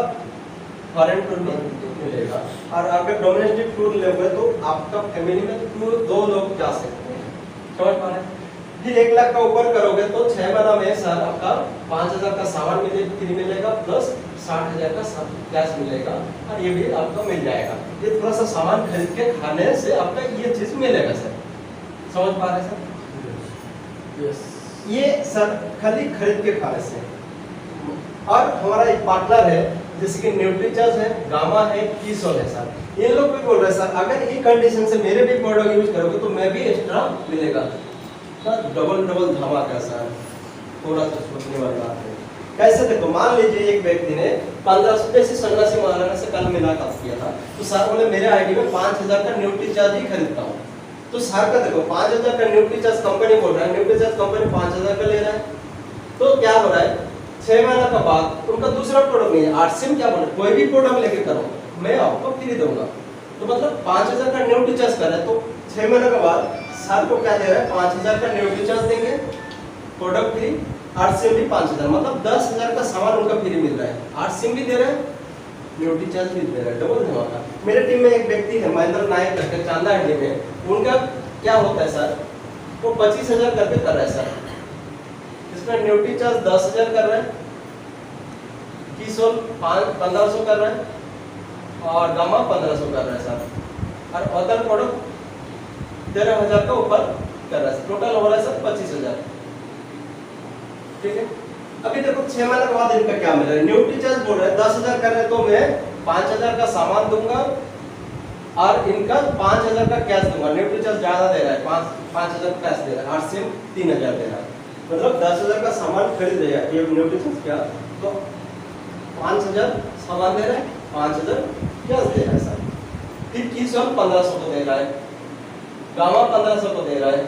फॉरेन टूर भी मिलेगा। और अगर डोमेस्टिक टूर लोगे तो आपका फैमिली में टूर 2 लोग जा सकते हैं, समझ पा रहे हैं। फिर 1 लाख का ऊपर करोगे तो 6 महीना में सर आपका 5,000 का सामान फ्री मिलेगा, प्लस 60,000 का कैश मिलेगा, और ये भी आपको मिल जाएगा। ये थोड़ा सा सामान खरीद के खाने से आपका ये चीज मिलेगा सर, समझ पा रहे हैं सर? यस, ये सर खाली खरीद के खाने से। और हमारा एक पार्टनर है जैसे कि न्यूट्रीचार्ज है, गामा है, कीसोल है सर, ये लोग भी बोल रहे हैं सर अगर ये कंडीशन से मेरे भी प्रोडक्ट यूज करोगे तो मैं भी एक्स्ट्रा मिलेगा सर। डबल धमाका सर, थोड़ा सा सोचने वाली बात है। कैसे देखो, मान लीजिए एक व्यक्ति ने 1500 से सन्नासी महाराणा से कल मुलाकात किया था, तो सर बोले मेरे आईडी में 5,000 का न्यूट्रीचार्ज ही खरीदता हूँ। तो सर का देखो 5,000 का न्यूट्रीचार्ज कंपनी बोल रहा है, न्यूट्रीचार्ज कंपनी 5,000 का ले रहा है, तो क्या हो रहा है 6 महीने के बाद उनका दूसरा प्रोडक्ट नहीं है। आरसीएम क्या बोले, कोई भी प्रोडक्ट लेके करो मैं आपको फ्री दूंगा। तो मतलब 5000 का न्यू टीचर्स कर रहे हैं, तो 6 महीने के बाद सर को क्या दे रहा है, 5000 का न्यू टीचर्स देंगे, प्रोडक्ट फ्री, आरसीएम भी 5000, मतलब 10000 का सामान उनका फ्री मिल रहा है। आरसीएम भी दे रहे हैं, न्यू टीचर्स भी दे रहे हैं, डबल धमाका। मेरे टीम में एक व्यक्ति है महेंद्र नायक करके, चांदा हंडी में, उनका क्या होता है सर, वो 25000 करके कर रहा है सर, इसमें न्यू टीचर्स 10000 कर रहा है, किशोर 1500 कर रहा है, और गामा 1500 कर रहा है सर, और अदर प्रोडक्ट 13000 का ऊपर कर रहा है, टोटल हो रहा है सर 25000। ठीक है, अभी देखो 6 महीने के बाद इनका क्या मिल रहा है, न्यू टीचर्स बोल रहे हैं 10000 कर रहे हैं, तो मैं 5000 का सामान दूंगा और इनका 5000 का कैश दूंगा। न्यू टीचर्स ज्यादा दे रहा है, 5000 कैश दे रहा है, आरसीएम 3000 दे रहा है, मतलब 10000 का सामान खरीद लिया ये न्यू टीचर्स क्या, तो 5000 सामान दे रहा है, 5000 कैश दे रहा है सर। फिर किशोर 1500 को दे रहा है, गामा 1500 को दे रहा है,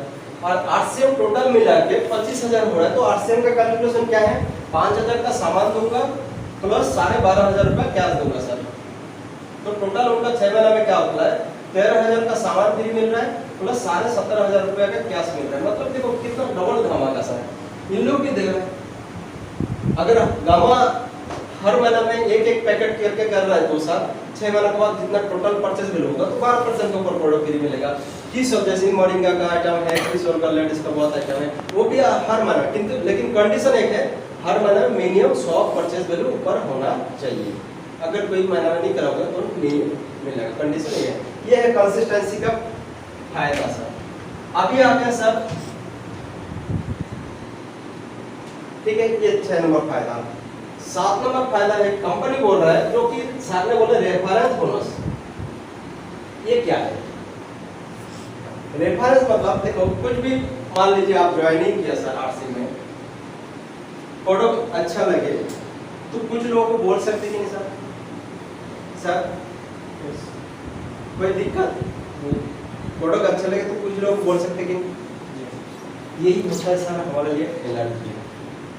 और आरसीएम टोटल मिला के 25000 हो रहा है। तो आरसीएम का कैलकुलेशन क्या है, 5000 का सामान दूंगा प्लस 12500 रुपया कैश दूंगा सर। तो टोटल उनका 6 महीने में क्या होता है, 13000 का सामान फ्री मिल रहा है प्लस 17500 रुपया का कैश मिल रहा है। मतलब देखो कितना डबल धमाका सर इन लोग भी दे रहे हैं। अगर गामा हर महीने में एक पैकेट करके कर रहा है तो सर 6 महीने के बाद जितना टोटल परचेज बिल होगा तो 12% के ऊपर प्रोडक्ट फ्री मिलेगा। किशोर जैसे मोरिंगा का आइटम है, किशोर का लेडीज का बहुत आइटम है, वो भी हर महीने, किंतु लेकिन कंडीशन एक है, हर महीने मिनिमम 100 परचेज बिल ऊपर होना चाहिए। अगर कोई महीना नहीं कराओगे तो नहीं मिलेगा, कंडीशन ये है। ये है कंसिस्टेंसी का फायदा सर। अभी आ गया सर, ठीक है, ये 6 नंबर फायदा। 7 नंबर फायदा है, कंपनी बोल रहा है, जो कि सर ने बोले रेफरेंस बोनस। ये क्या है रेफरेंस, मतलब देखो कुछ भी मान लीजिए आप ज्वाइनिंग किया सर आरसी में, प्रोडक्ट अच्छा लगे तो कुछ लोगों को बोल सकते कि नहीं सर, सर कोई दिक्कत, प्रोडक्ट अच्छा लगे तो कुछ लोग बोल सकते कि यही होता है सर हमारे लिए एलर्जी,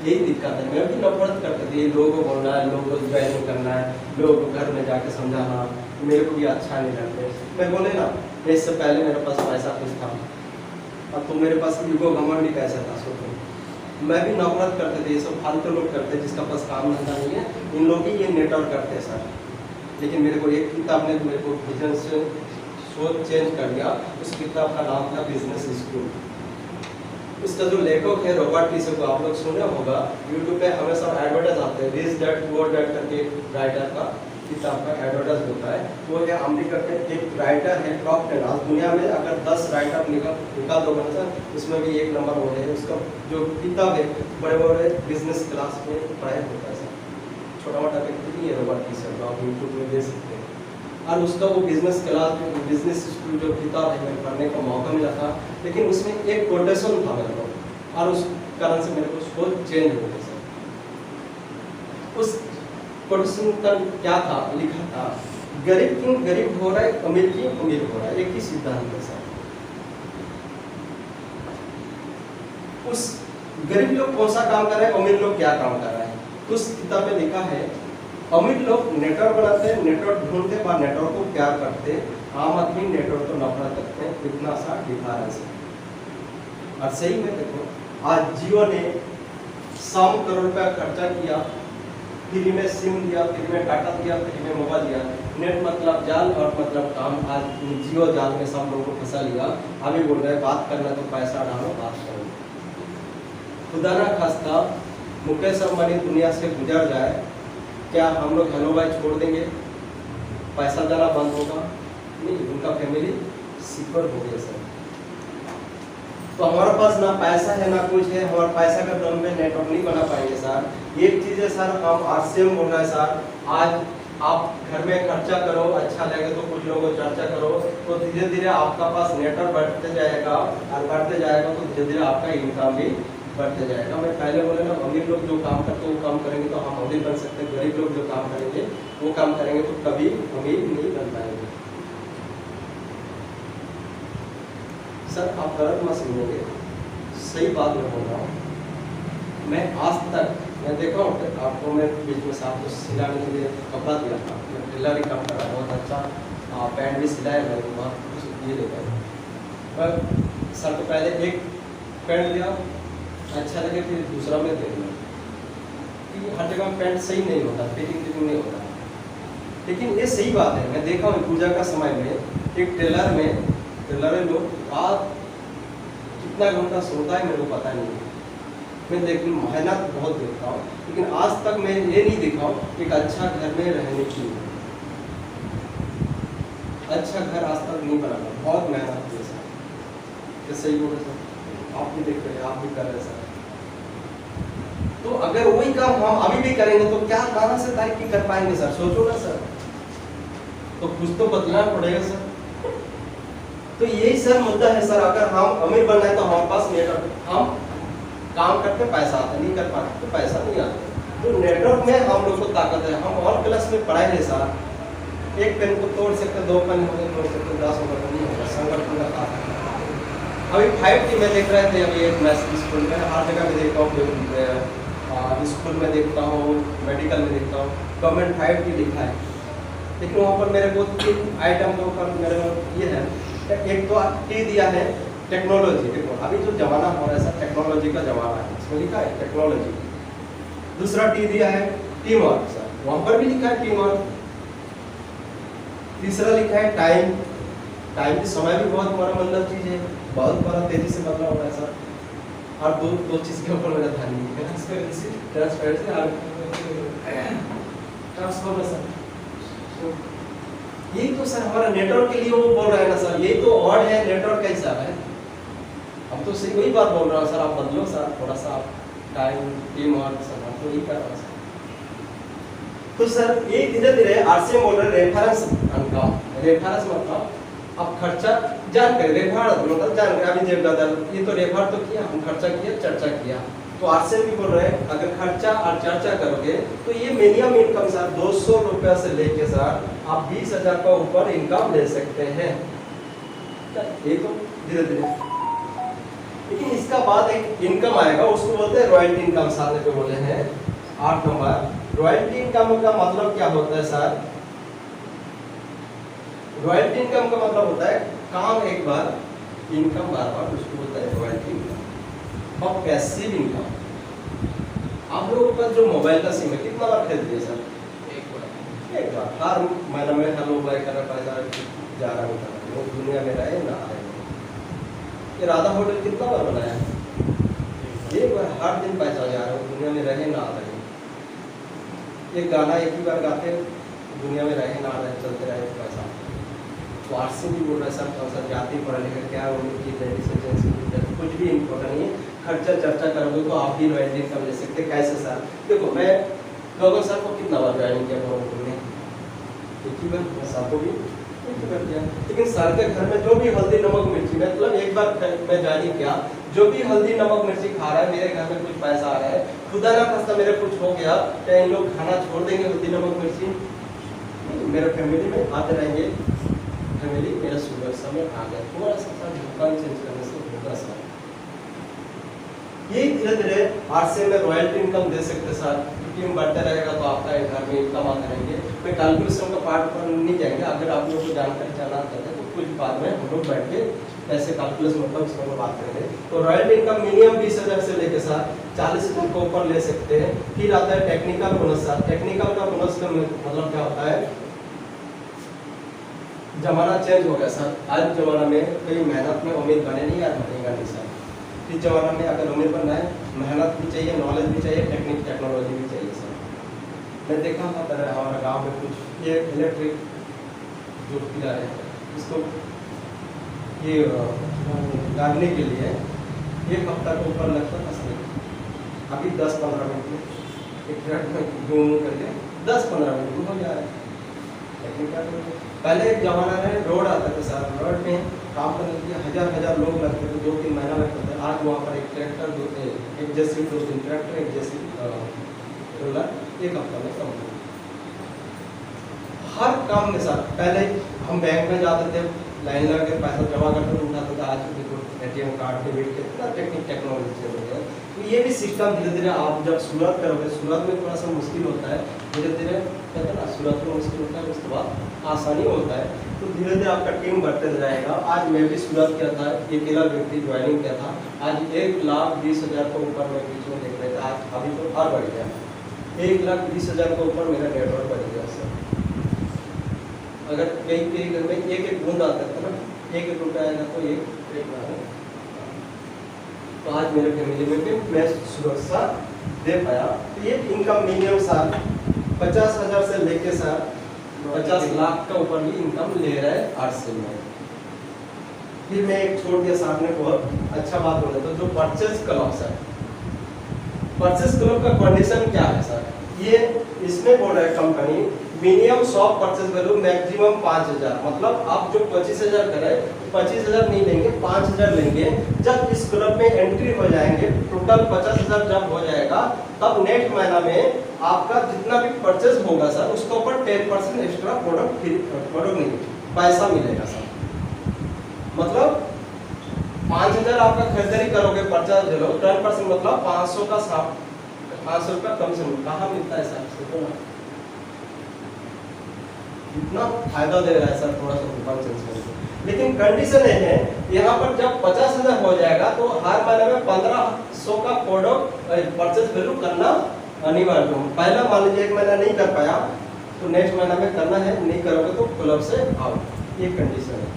यही दिक्कत है। मैं भी नफरत करते थे, लोगों को बोलना है, लोगों को ज्वाइन करना है, लोगों को घर में जाके समझाना, मेरे को भी अच्छा नहीं लगता। मैं बोले ना, इससे पहले मेरे पास पैसा कुछ था, अब तो मेरे पास ईगो घमंड ही पैसा था, सोचो। मैं भी नफरत करते थे, ये सब फालतू लोग करते जिसका पास काम धंधा नहीं है, इन लोग ही ये नेटवर्क करते हैं सर। लेकिन मेरे को एक किताब ने मेरे को विजन से सोच चेंज कर दिया। उस किताब का नाम था बिजनेस स्कूल। उसका जो लेखक है रॉबर्ट टी को आप लोग सुने होगा, यूट्यूब पे हमेशा एडवर्टाइज आते हैं, दिस दैट वो दैट करके राइटर का किताब का एडवर्टाइज होता है। वो है अमेरिका के एक राइटर है, टॉप 10 आज दुनिया में अगर 10 राइटर निकाल दोगे ना सर, उसमें भी 1 नंबर हो है। उसका जो किताब है बड़े बड़े बिजनेस क्लास में पढ़ाई होता है सर, छोटा मोटा व्यक्ति नहीं है रॉबर्ट टी आप यूट्यूब में देख सकते हैं। और उसका वो बिजनेस क्लास में बिजनेस स्कूल जो किताब है मेरे पढ़ने का मौका मिला था, लेकिन उसमें एक कोटेशन था मेरे को, और उस कारण से मेरे को सोच चेंज हो गई सर। उस कोटेशन का क्या था, लिखा था, गरीब क्यों गरीब हो रहा है, अमीर क्यों अमीर हो रहा है, एक ही सिद्धांत है सर। उस गरीब लोग कौन सा काम कर रहे हैं, अमीर लोग क्या काम कर रहे हैं। तो उस किताब में लिखा है, अमीर लोग नेटवर्क बनाते हैं, नेटवर्क ढूंढते और नेटवर्क को प्यार करते हैं, आम आदमी नेटवर्क को नफरत करते हैं। इतना सा डिफरेंस है। और सही में देखो, आज जियो ने 100 करोड़ रुपया खर्चा किया, फ्री में सिम दिया, फ्री में डाटा दिया, फ्री में मोबाइल दिया। नेट मतलब जाल और मतलब काम, आज जियो जाल में सब लोगों को फंसा लिया। अभी बोल रहे हैं बात करना तो पैसा डालो, बात करो। खुदा ना खास्ता मुकेश अंबानी दुनिया से गुजर जाए, क्या हम लोग हेलो भाई छोड़ देंगे, पैसा जाना बंद होगा? नहीं, उनका फैमिली सिक्योर हो गया सर। तो हमारे पास ना पैसा है ना कुछ है, हमारे पैसा का दम में नेटवर्क नहीं बना पाएंगे सर। एक चीज़ है सर, हम आरसीएम बोल रहे हैं सर, आज आप घर में खर्चा करो, अच्छा लगे तो कुछ लोगों चर्चा करो, तो धीरे धीरे आपका पास नेटवर्क बढ़ते जाएगा, और बढ़ते जाएगा तो धीरे धीरे आपका इनकम भी बढ़ते जाएगा। मैं पहले बोले ना, अमीर लोग जो काम करते हैं वो काम करेंगे तो हम अमीर बन सकते हैं, गरीब लोग जो काम करेंगे वो काम करेंगे तो कभी अमीर नहीं बन पाएंगे सर। आप गलत मत समझोगे, सही बात मैं बोल रहा हूँ। मैं आज तक मैं देखा हूँ आपको, मैं बीच में साथ को सिलाने के लिए कपड़ा दिया था, मैं टेलर ही काम करा, बहुत अच्छा पैंट भी सिलाया मैं, बहुत कुछ ये लेकर पर सर को पहले एक पैंट दिया, अच्छा लगे फिर दूसरा में दे दिया, क्योंकि हर जगह पैंट सही नहीं होता, फिटिंग नहीं होता। लेकिन ये सही बात है, मैं देखा हूँ पूजा का समय में एक टेलर लोग रात कितना घंटा सोता है मेरे को पता नहीं है, मैं लेकिन मेहनत बहुत देखता हूँ, लेकिन आज तक मैं ये नहीं देखा हूँ एक अच्छा घर में रहने की, अच्छा घर आज तक नहीं बना, बहुत मेहनत की सर, ये सही बोले सर, आप भी देख रहे हैं, आप भी कर रहे हैं सर। तो अगर वही काम हम अभी भी करेंगे तो क्या कहाँ से तरक्की कर पाएंगे सर, सोचो ना सर, तो कुछ तो बदलना पड़ेगा सर। तो यही सर मुद्दा है सर, अगर हम अमीर बनना है तो हमारे पास नेटवर्क, हम काम करके पैसा आता नहीं कर पाते तो पैसा नहीं आता, तो नेटवर्क में हम लोग को ताकत है। हम और क्लास में पढ़ाए हैं सर, एक पेन को तोड़ सकते, दो पेन हो तोड़ सकते, 10 होगा तो नहीं होगा, संगठन का काम है। अभी 5G में देख रहे थे, अभी एक मैसेज स्कूल में, हर जगह में देखता हूँ, स्कूल में देखता हूँ, मेडिकल में देखता हूँ, गवर्नमेंट 5G लिखा है, लेकिन वहाँ पर मेरे को 3 आइटम के ऊपर मेरे ये है, एक तो टी दिया है टेक्नोलॉजी, देखो अभी जो जमाना हो रहा है सर टेक्नोलॉजी का जमाना है, इसमें लिखा है टेक्नोलॉजी। दूसरा टी दिया है टीम वर्क सर, वहाँ पर भी लिखा है टीम वर्क। तीसरा लिखा है टाइम, टाइम की समय भी बहुत बड़ा मतलब चीज़ है, बहुत बड़ा तेजी से बदला हुआ है सर। और दो चीज़ के ऊपर मेरा ध्यान नहीं है, ट्रांसपेरेंसी और ट्रांसफॉर्मेशन। यही तो सर हमारा नेटवर्क के लिए वो बोल रहे हैं ना सर, यही तो वर्ड है नेटवर्क का हिसाब है। हम तो सही वही बात बोल रहा हूँ सर, आप बदलो सर थोड़ा सा, टाइम टीम वर्क सर, हम तो यही कर रहा हूँ सर। तो सर ये धीरे धीरे आरसीएम बोल रहे रेफरेंस इनकम, रेफरेंस मतलब अब खर्चा जानकारी, रेफर मतलब जानकारी, अभी जब ये तो रेफर तो किया, हम खर्चा किया, चर्चा किया, तो आरसीएम भी बोल रहे हैं अगर खर्चा और चर्चा करोगे तो ये मिनिमम इनकम सर 200 रुपया से लेके सर आप 20,000 का ऊपर इनकम ले सकते हैं, ये तो धीरे धीरे। लेकिन इसका बाद एक इनकम आएगा, उसको बोलते हैं रॉयल्टी इनकम, सर ने जो बोले हैं 8 नंबर। रॉयल्टी इनकम का मतलब क्या होता है सर? रॉयल्टी इनकम का मतलब होता है काम एक बार, इनकम बार बार, उसको बोलते हैं रॉयल्टी इनकम। और पैसिव इनकम, आप लोगों का जो मोबाइल का सिम है कितना बार खरीद दिए सर? एक बार। हर महीने में हेलो बाय कर पैसा जा रहा होता है, वो दुनिया में रहे ना रहे। ये राधा होटल कितना बार बनाया? एक बार। हर दिन पैसा जा रहा है, दुनिया में रहे ना रहे। एक गाना एक ही बार गाते, दुनिया में रहे ना रहे, चलते रहे पैसा। वार्षिक भी बोल रहे सर, कौन सा जाति पढ़ा लिखा क्या उनकी कुछ भी इम्पोर्टेंट नहीं है, खर्चा चर्चा करोगे तो आप भी रॉयल्टी इनकम ले सकते। कैसे सर? देखो मैं गगन सर को कितना बार ज्वाइन किया तुमने? एक ही बार। मैं सर को भी एक ही बार किया, लेकिन सर के घर में जो भी हल्दी नमक मिर्ची, मतलब एक बार मैं ज्वाइन किया, जो भी हल्दी नमक मिर्ची खा रहा है, मेरे घर में कुछ पैसा आ रहा है, खुदा ना खास्ता मेरे कुछ हो गया, क्या इन लोग खाना छोड़ देंगे हल्दी नमक मिर्ची? मेरे फैमिली में आते रहेंगे, फैमिली मेरा शुगर समय आ गया, थोड़ा सा दुकान चेंज करने से होगा सर। ये धीरे धीरे आरसीएम में रॉयल्टी इनकम दे सकते सर, टीम बढ़ते रहेगा तो आपका घर में इनकम आते रहेंगे। मैं कैलकुलेशन का पार्ट पर नहीं जाएंगे, अगर आप लोगों को जानकारी जानना चाहते हैं तो कुछ बाद में हम लोग बैठ के ऐसे कैलकुलेशन मतलब इसमें बात करेंगे। तो रॉयल्टी इनकम मिनिमम 20,000 से लेके सर 40,000 को ऊपर ले सकते हैं। फिर आता है टेक्निकल बोनस सर। टेक्निकल का बोनस का मतलब क्या होता है? जमाना चेंज हो गया सर, आज जमाना में कोई मेहनत में उम्मीद बने नहीं, आज बनेगा नहीं सर। इस जमाना में अगर उम्मीद बनना है, मेहनत भी चाहिए, नॉलेज भी चाहिए, टेक्नोलॉजी भी चाहिए सर। मैं देखा था हमारा गांव में कुछ ये इलेक्ट्रिक जो पिलर है, इसको ये डालने के लिए 1 हफ्ता के ऊपर लगता था सर। अभी 10-15 मिनट में एक ट्रैक में घूम करके 10-15 मिनट में हो जा रहा है। पहले एक जमाना में रोड आता था सर, रोड में काम करने के लिए हजार लोग लगते थे, 2-3 महीना लगता था। आज वहाँ पर एक ट्रैक्टर, एक जेसीबी, 2-3 ट्रैक्टर, एक जेसीबी रोलर, 1 हफ्ता में कम। हर काम में सर, पहले हम बैंक में जाते थे, लाइन लगा के पैसा जमा करते उठाता था, आज देखो एटीएम कार्ड डेबिट कितना टेक्नोलॉजी चल रही है। तो ये भी सिस्टम धीरे धीरे आप जब शुरुआत करोगे, शुरुआत में थोड़ा सा मुश्किल होता है, धीरे धीरे कहते हैं ना शुरुआत में मुश्किल होता है, उसके बाद आसानी होता है। तो धीरे धीरे आपका टीम बढ़ते जाएगा। आज मैं भी शुरुआत किया था, अकेला व्यक्ति ज्वाइनिंग किया था, आज 1,20,000 के ऊपर मैं बीच में देख रहे थे, आज अभी तो और बढ़ गया, 1,20,000 के ऊपर मेरा नेटवर्क बढ़ गया सर। अगर कई घर में एक बूंद आता है ना, 1 रुपया आएगा तो एक तो आज मेरे फैमिली में भी मैं सुरक्षा दे पाया। तो ये इनकम मिनिमम साल 50,000 से लेके सर 50 लाख का ऊपर भी इनकम ले रहा है आरसीएम में। फिर मैं एक छोड़ दिया सामने, बहुत अच्छा बात बोले तो जो purchase club sir, purchase club का कंडीशन क्या है सर, ये इसमें बोल रहा है company minimum shop purchase value maximum 5,000, मतलब आप जो 25,000 करे 25,000 नहीं लेंगे, 5,000 लेंगे। जब इस क्लब में एंट्री हो जाएंगे, टोटल 50,000 जब हो जाएगा, तब नेक्स्ट महीना में आपका जितना भी परचेज होगा सर, उसके ऊपर 10% एक्स्ट्रा प्रोडक्ट नहीं पैसा मिलेगा सर। मतलब 5,000 आपका खरीदारी करोगे, परचेज ले लो, 10% मतलब 500 का 500 रुपया कम से कम कहाँ मिलता है सर, इतना फायदा दे रहा है सर थोड़ा सा दुकान चेंज करके। लेकिन कंडीशन ये है, यहाँ पर जब 50,000 हो जाएगा तो हर महीने में 1,500 का प्रोडक्ट परचेज वैल्यू करना अनिवार्य हो। पहला मान लीजिए 1 महीना नहीं कर पाया तो नेक्स्ट महीना में करना है, नहीं करोगे तो क्लब से आउट, ये कंडीशन है।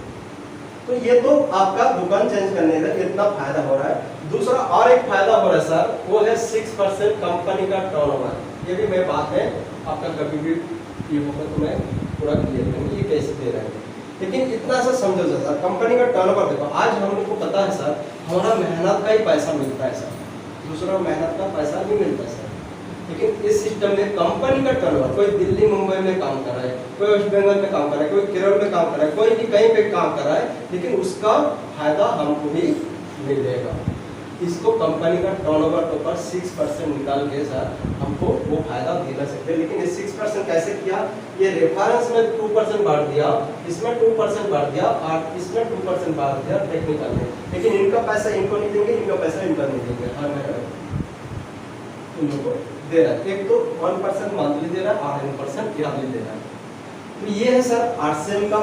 तो ये तो आपका दुकान चेंज करने से इतना फायदा हो रहा है। दूसरा और एक फायदा हो रहा है सर, वो है 6% कंपनी का टर्नओवर। ये भी मैं बात है आपका कभी भी ये होगा तो मैं पूरा क्लियर करेंगे ये कैसे दे रहे हैं। लेकिन इतना सा समझो सर, कंपनी का टर्नओवर देखो, आज हम लोग को पता है सर हमारा मेहनत का ही पैसा मिलता है सर, दूसरा मेहनत का पैसा नहीं मिलता सर। लेकिन इस सिस्टम में कंपनी का टर्नओवर, कोई दिल्ली मुंबई में काम कर रहा है, कोई वेस्ट बंगाल में काम कर रहा है, कोई केरल में काम कर रहा है, कोई भी कहीं पे काम कर रहा है, लेकिन उसका फायदा हमको भी मिलेगा। इसको कंपनी का टर्नओवर के ऊपर 6% निकाल के सर हमको वो फायदा दे सकते हैं। लेकिन ये 6% कैसे किया, ये रेफरेंस में 2% बढ़ दिया, इसमें 2% बढ़ दिया और इसमें 2% बढ़ दिया टेक्निकल में। लेकिन इनका पैसा इनको नहीं देंगे, इनका पैसा इनको नहीं देंगे, हर महीने उन लोगों को दे रहा है। एक तो 1% मंथली दे रहा है और 1% ईयरली दे रहा है। तो ये है सर आरसीएम का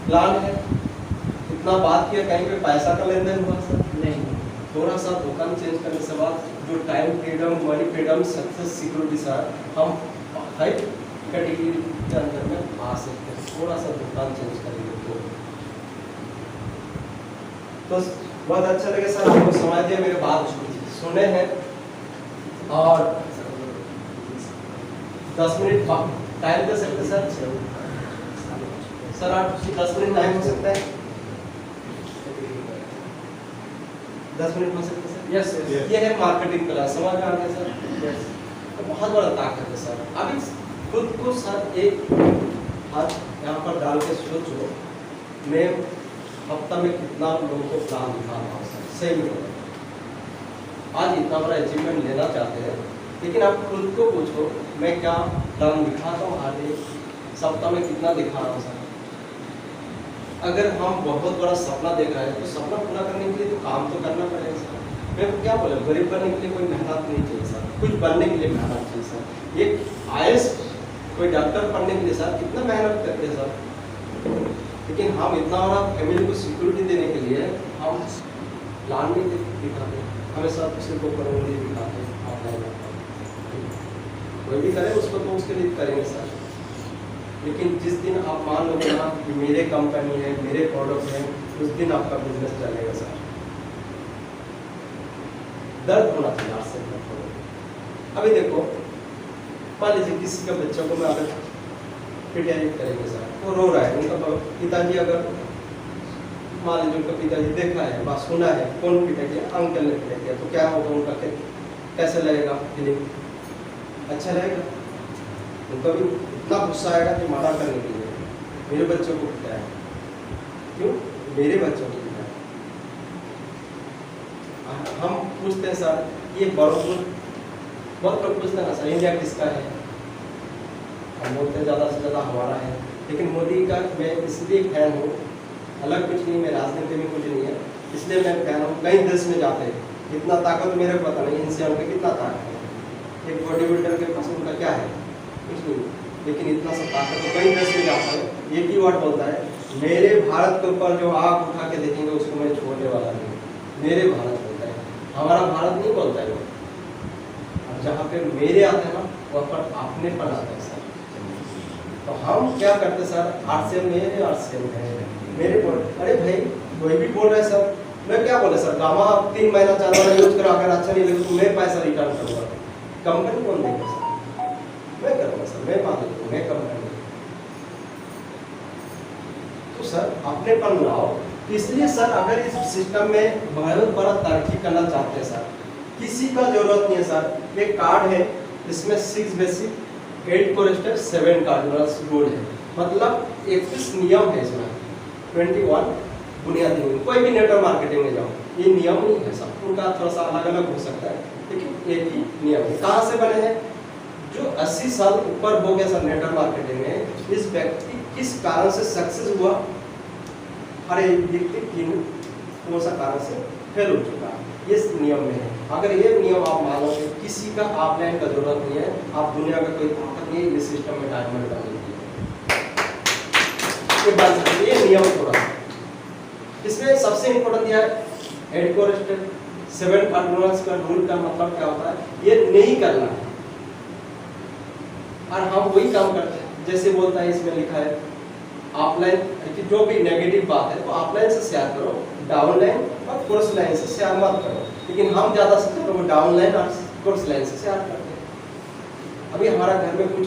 प्लान है। इतना बात किया, कहीं पे पैसा का लेन देन हुआ सर नहीं, थोड़ा सा दुकान चेंज करने से बाद जो time freedom, money freedom, success, security sir हम हाई कैटेगरी के अंदर में आ सकते हैं। थोड़ा सा दुकान चेंज करेंगे तो बहुत अच्छा लगे सर, आपको समझ दिया, मेरे बात सुने हैं। और 10 मिनट टाइम दे सकते सर, सर आप 10 मिनट टाइम हो सकता है, 10 मिनट हो सकते सर? Yes yes. ये है मार्केटिंग क्लास, समझ में आ गया सर? yes. तो बहुत बड़ा ताकत है सर। अभी खुद को सर एक हाथ यहाँ पर डाल के सोचो, मैं हफ्ता में कितना लोगों को प्लान दिखा रहा हूँ सर, सही में आज इतना बड़ा अचीवमेंट लेना चाहते हैं, लेकिन आप खुद को पूछो मैं क्या प्लान दिखाता हूँ, आगे सप्ताह में कितना दिखा रहा हूँ सर। अगर हम बहुत बड़ा सपना देख रहे हैं तो सपना पूरा करने के लिए तो काम तो करना पड़ेगा सर। मैं क्या बोला, गरीब बनने के लिए कोई मेहनत नहीं चाहिए सर, कुछ बनने के लिए मेहनत चाहिए सर। एक आईएएस कोई डॉक्टर बनने के लिए सर कितना मेहनत करते हैं सर, लेकिन हम इतना बड़ा फैमिली को सिक्योरिटी देने के लिए हम प्लान नहीं दिखाते, हमें सब किसी को करने के लिए दिखाते हैं। कोई भी करे उसको तो उसके लिए करेंगे सर, लेकिन जिस दिन आप मान लो ना कि मेरे कंपनी है, मेरे प्रोडक्ट है, उस दिन आपका बिजनेस चलेगा सर। दर्द होना चाहिए आज से। अभी देखो, मान लीजिए किसी के बच्चों को मैं अगर पिटाई करेंगे सर, वो रो रहा है, उनका पिताजी अगर मान लीजिए उनका पिताजी देखा है, बात सुना है, कौन पिटाई किया, अंकल ने पिटाई किया, तो क्या होगा उनका, कैसे लगेगा फीलिंग, अच्छा लगेगा? उनका भी इतना गुस्सा आएगा कि मना करने के लिए मेरे बच्चों को पिटाया, क्यों मेरे बच्चों को पिटाया। हम पूछते हैं सर, ये बड़ों को बहुत लोग पूछते हैं ना सर, इंडिया किसका है, हम बोलते हैं ज़्यादा से ज़्यादा हमारा है, लेकिन मोदी का मैं इसलिए फैन हूँ अलग कुछ नहीं, मैं राजनीति में कुछ नहीं है, इसलिए मैं कह रहा हूँ कई देश में जाते हैं, इतना ताकत मेरे को पता नहीं इनसे उनका कितना ताकत है। एक बॉडी बिल्डर के पास उनका क्या है, कुछ नहीं, लेकिन इतना सा ताकत तो कई देश में जाता है। एक ही वर्ड बोलता है, मेरे भारत के ऊपर जो आग उठा के देखेंगे उसको मैं छोड़ने वाला नहीं, मेरे भारत बोलता है, हमारा भारत नहीं बोलता है। और जहाँ पे मेरे आते हैं ना वहाँ पर अपने पर आता है सर। तो हम क्या करते सर, आरसीएम मेरे, आरसीएम मेरे बोल, अरे भाई कोई भी बोल रहे सर, मैं क्या बोले सर, गामा आप 3 महीना 4 महीना यूज करो, अगर अच्छा नहीं लगे तो मैं पैसा रिटर्न करूँगा, कंपनी कौन देगा सर, मैं करूँगा सर, मैं मालिक हूँ, मैं कंपनी। तो सर अपने पर लाओ। इसलिए सर अगर इस सिस्टम में बहुत बड़ा तरक्की करना चाहते हैं सर, किसी का जरूरत नहीं है सर। एक कार्ड है, इसमें 6 बेसिक, 8 कोरेस्टर, 7 कार्डिनल्स रूल है, मतलब 21 नियम है इसमें, 21 बुनियादी नियम। कोई भी नेटवर्क मार्केटिंग में जाओ, ये नियम नहीं है सब, उनका थोड़ा सा अलग अलग हो सकता है, लेकिन एक ही नियम है। कहाँ से बने हैं, जो 80 साल ऊपर हो गया सर नेटवर्क मार्केटिंग में, इस व्यक्ति किस कारण से सक्सेस हुआ, अरे व्यक्ति किन कौन सा कारण से फेल हो चुका है, इस नियम में है। अगर ये नियम आप मानोगे, किसी का ऑफलाइन का जरूरत नहीं है, आप दुनिया का कोई ताकत नहीं है इस सिस्टम में डायमंड डालने की, ये बात है, ये नियम थोड़ा। इसमें सबसे इंपॉर्टेंट दिया है 8 कोरेस्टर, 7 कार्डिनल्स का रूल का मतलब क्या होता है, ये नहीं करना है, और हम वही काम करते हैं। जैसे बोलता है इसमें लिखा है ऑफलाइन कि जो भी नेगेटिव बात है तो ऑफलाइन से शेयर करो, डाउनलाइन और कोर्स लाइन से शेयर मत करो, लेकिन हम ज़्यादा से ज़्यादा डाउनलाइन और कोर्स लाइन से शेयर करते हैं। अभी हमारा घर में कुछ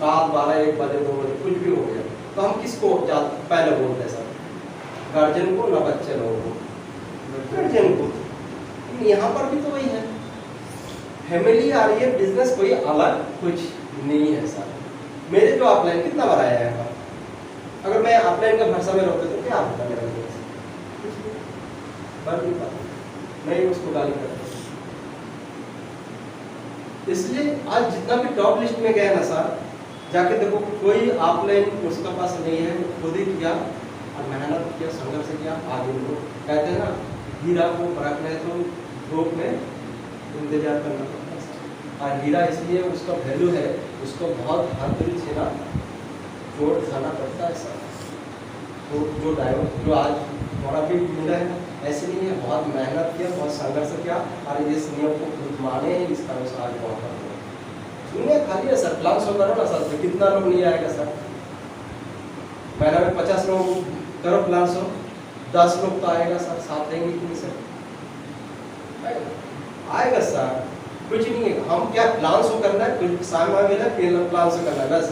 रात 12, 1 बजे, 2 बजे कुछ भी हो गया तो हम किसको पहले बोलते हैं सर, गार्जियन को ना बच्चे लोगों को, गार्जियन को। यहाँ पर भी तो वही है, फैमिली आ रही है, बिजनेस कोई अलग कुछ नहीं है सर। मेरे जो ऑफलाइन कितना बढ़ाया है, अगर मैं ऑफलाइन का भरोसा में रहता तो क्या होता मेरा बिजनेस, बढ़ नहीं पाता, मैं उसको गाली करता। इसलिए आज जितना भी टॉप लिस्ट में गया ना सर, जाके देखो कोई ऑफलाइन उसका पास नहीं है, खुद ही किया और मेहनत किया, संघर्ष किया, आगे वो कहते हैं ना, हीरा को परखना है तो धूप में इंतजार करना पड़ता है सर। और हीरा इसलिए उसका वैल्यू है, उसको बहुत हाथ से ना जोड़ खाना पड़ता है सर। तो जो डायमंड जो आज हमारा भी मिला है, ऐसे नहीं है, बहुत मेहनत किया, बहुत संघर्ष किया, और इस नियम को खुद माने हैं, इस तरह से आज बहुत दुनिया खाली है सर। प्लान सो करो ना सर, तो कितना लोग नहीं आएगा सर, महीना में 50 लोग करो प्लान सो, 10 लोग तो आएगा सर, साथ रहेंगे कि नहीं सर, आएगा सर, कुछ नहीं है। हम क्या प्लान सो करना है, कुछ सामान मिला प्लान सो करना है, बस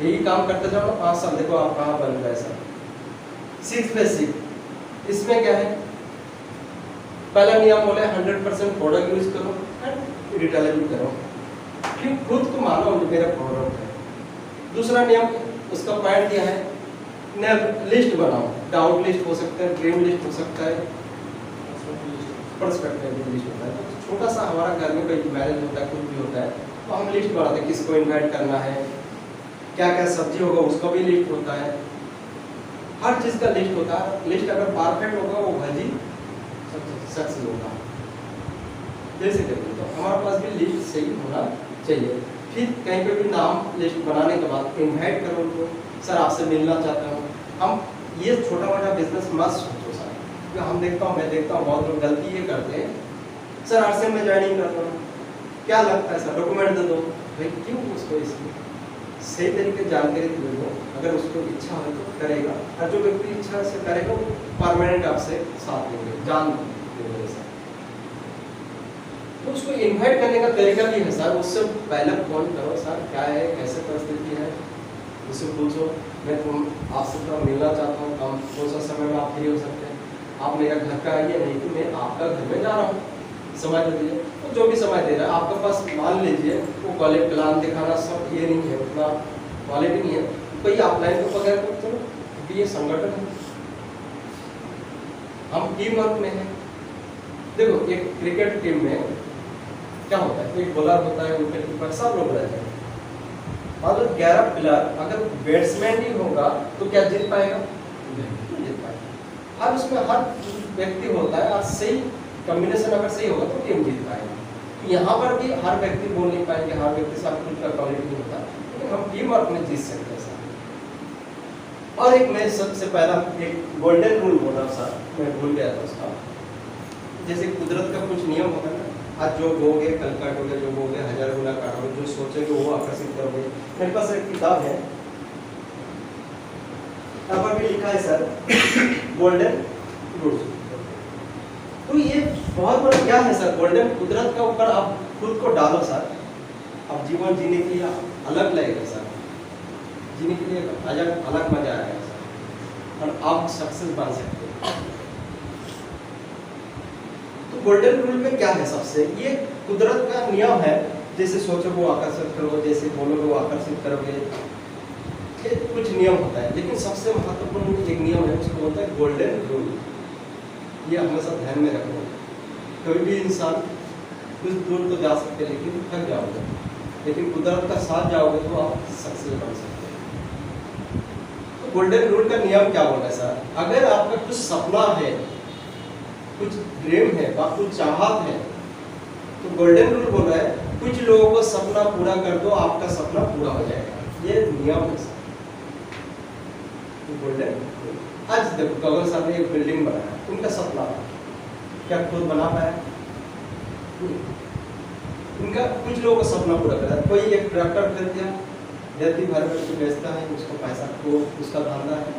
यही काम करते जाओ ना, 5 साल देखो आप कहाँ बन गए सर। 6 बेसिक, इसमें क्या है, पहला नियम बोले 100% प्रोडक्ट यूज करो, रिटेलेबल करो, क्यों खुद को मानो मेरा प्रोडक्ट है। दूसरा नियम उसका पॉइंट दिया है, लिस्ट बनाओ, डाउट लिस्ट हो सकता है, ड्रीम लिस्ट हो सकता है, पर्सपेक्टिव लिस्ट होता है। तो छोटा सा हमारा घर में कोई मैरिज होता है, कुछ भी होता है, तो हम लिस्ट बनाते हैं, किसको इन्वाइट करना है, क्या क्या सब्जी होगा उसका भी लिस्ट होता है, हर चीज़ का लिस्ट होता है। लिस्ट अगर परफेक्ट होगा वो भाजी सक्सेस होगा। जैसे करिए तो हमारे पास भी लिस्ट सही होना चाहिए। फिर कहीं पे भी नाम लिस्ट बनाने के बाद इनवाइट करो उनको, सर आपसे मिलना चाहता हूँ। हम ये छोटा मोटा बिजनेस मत सोचो सर, क्योंकि हम देखता हूँ, मैं देखता हूँ बहुत लोग गलती ये करते हैं, सर आरसीएम में ज्वाइनिंग करता हूँ, क्या लगता है सर, डॉक्यूमेंट दे दो, भाई क्यों उसको इसमें सही तरीके जानकारी दे दो, अगर उसको इच्छा हो तो करेगा, और जो व्यक्ति इच्छा से करेगा वो परमानेंट आपसे साथ लेंगे, जान देंगे सर। तो उसको इनवाइट करने का तरीका भी है सर, उससे पहले फोन करो, सर क्या है, कैसे परिस्थिति है, उससे पूछो, मैं आपसे थोड़ा मिलना चाहता हूँ, कौन सा समय में आप फ्री हो सकते हैं, आप मेरा घर का आइए, नहीं तो मैं आपका घर में जा रहा हूँ, समय दे दीजिए। तो जो भी समय दे रहा है आपके पास, मान लीजिए वो क्वालिटी प्लान दिखाना सब ये नहीं है, उतना क्वालिटी नहीं है, कोई ऑफलाइन को पकड़ कर चलो, क्योंकि ये संगठन है, हम टीम वर्क में हैं। देखो एक क्रिकेट टीम में क्या होता है, एक बॉलर होता है, विकेट कीपर, सब लोग रहते हैं। मतलब 11 प्लेयर, अगर बैट्समैन ही होगा तो क्या जीत पाएगा, नहीं जीत पाएगा। हर उसमें हर व्यक्ति होता है, और सही कॉम्बिनेशन अगर सही होगा तो टीम जीत पाएगा। यहाँ पर भी हर व्यक्ति बोल नहीं पाएंगे, हर व्यक्ति से आपको उनका क्वालिटी नहीं होता, लेकिन हम टीम वर्क में जीत सकते हैं सर। और एक मैं सबसे पहला एक गोल्डन रूल बोला सर, मैं भूल गया था उसका। जैसे कुदरत का कुछ नियम होता है ना, आज जो बोगे कल काटोगे, जो बोगे 1000 गुना काटोगे, जो सोचोगे वो आकर्षित करोगे। मेरे पास एक किताब है, यहाँ पर भी लिखा है सर गोल्डन रूल्स। तो ये बहुत बड़ा क्या है सर, गोल्डन कुदरत का ऊपर आप खुद को डालो सर, आप जीवन जीने के लिए अलग लगेगा सर, जीने के लिए अलग मजा आएगा सर, और आप सक्सेस बन सकते हैं। तो गोल्डन रूल में क्या है, सबसे ये कुदरत का नियम है, जैसे सोचो वो आकर्षित करोगे, जैसे बोलोगे वो आकर्षित करोगे, ये कुछ नियम होता है। लेकिन सबसे महत्वपूर्ण एक नियम है, उसको बोलता है गोल्डन रूल। ये हमेशा ध्यान में रखो। कोई भी इंसान कुछ दूर तो जा सकते हैं, लेकिन थक जाओगे, लेकिन कुदरत का साथ जाओगे तो आप सक्सेस बन सकते हैं। तो गोल्डन रूल का नियम क्या बोल रहा है सर, अगर आपका कुछ सपना है, कुछ ड्रीम है, कुछ चाहत है, तो गोल्डन रूल बोल रहा है कुछ लोगों को सपना पूरा कर दो, आपका सपना पूरा हो जाएगा। ये नियम है सर, गोल्डन रूल। आज देखो गगन साहब ने एक बिल्डिंग बनाया, उनका सपना क्या खुद बना पाया? उनका कुछ लोगों का सपना पूरा करा। कोई एक ट्रैक्टर खरीद दिया, धरती भर में बेचता है, उसको पैसा को उसका धंधा है,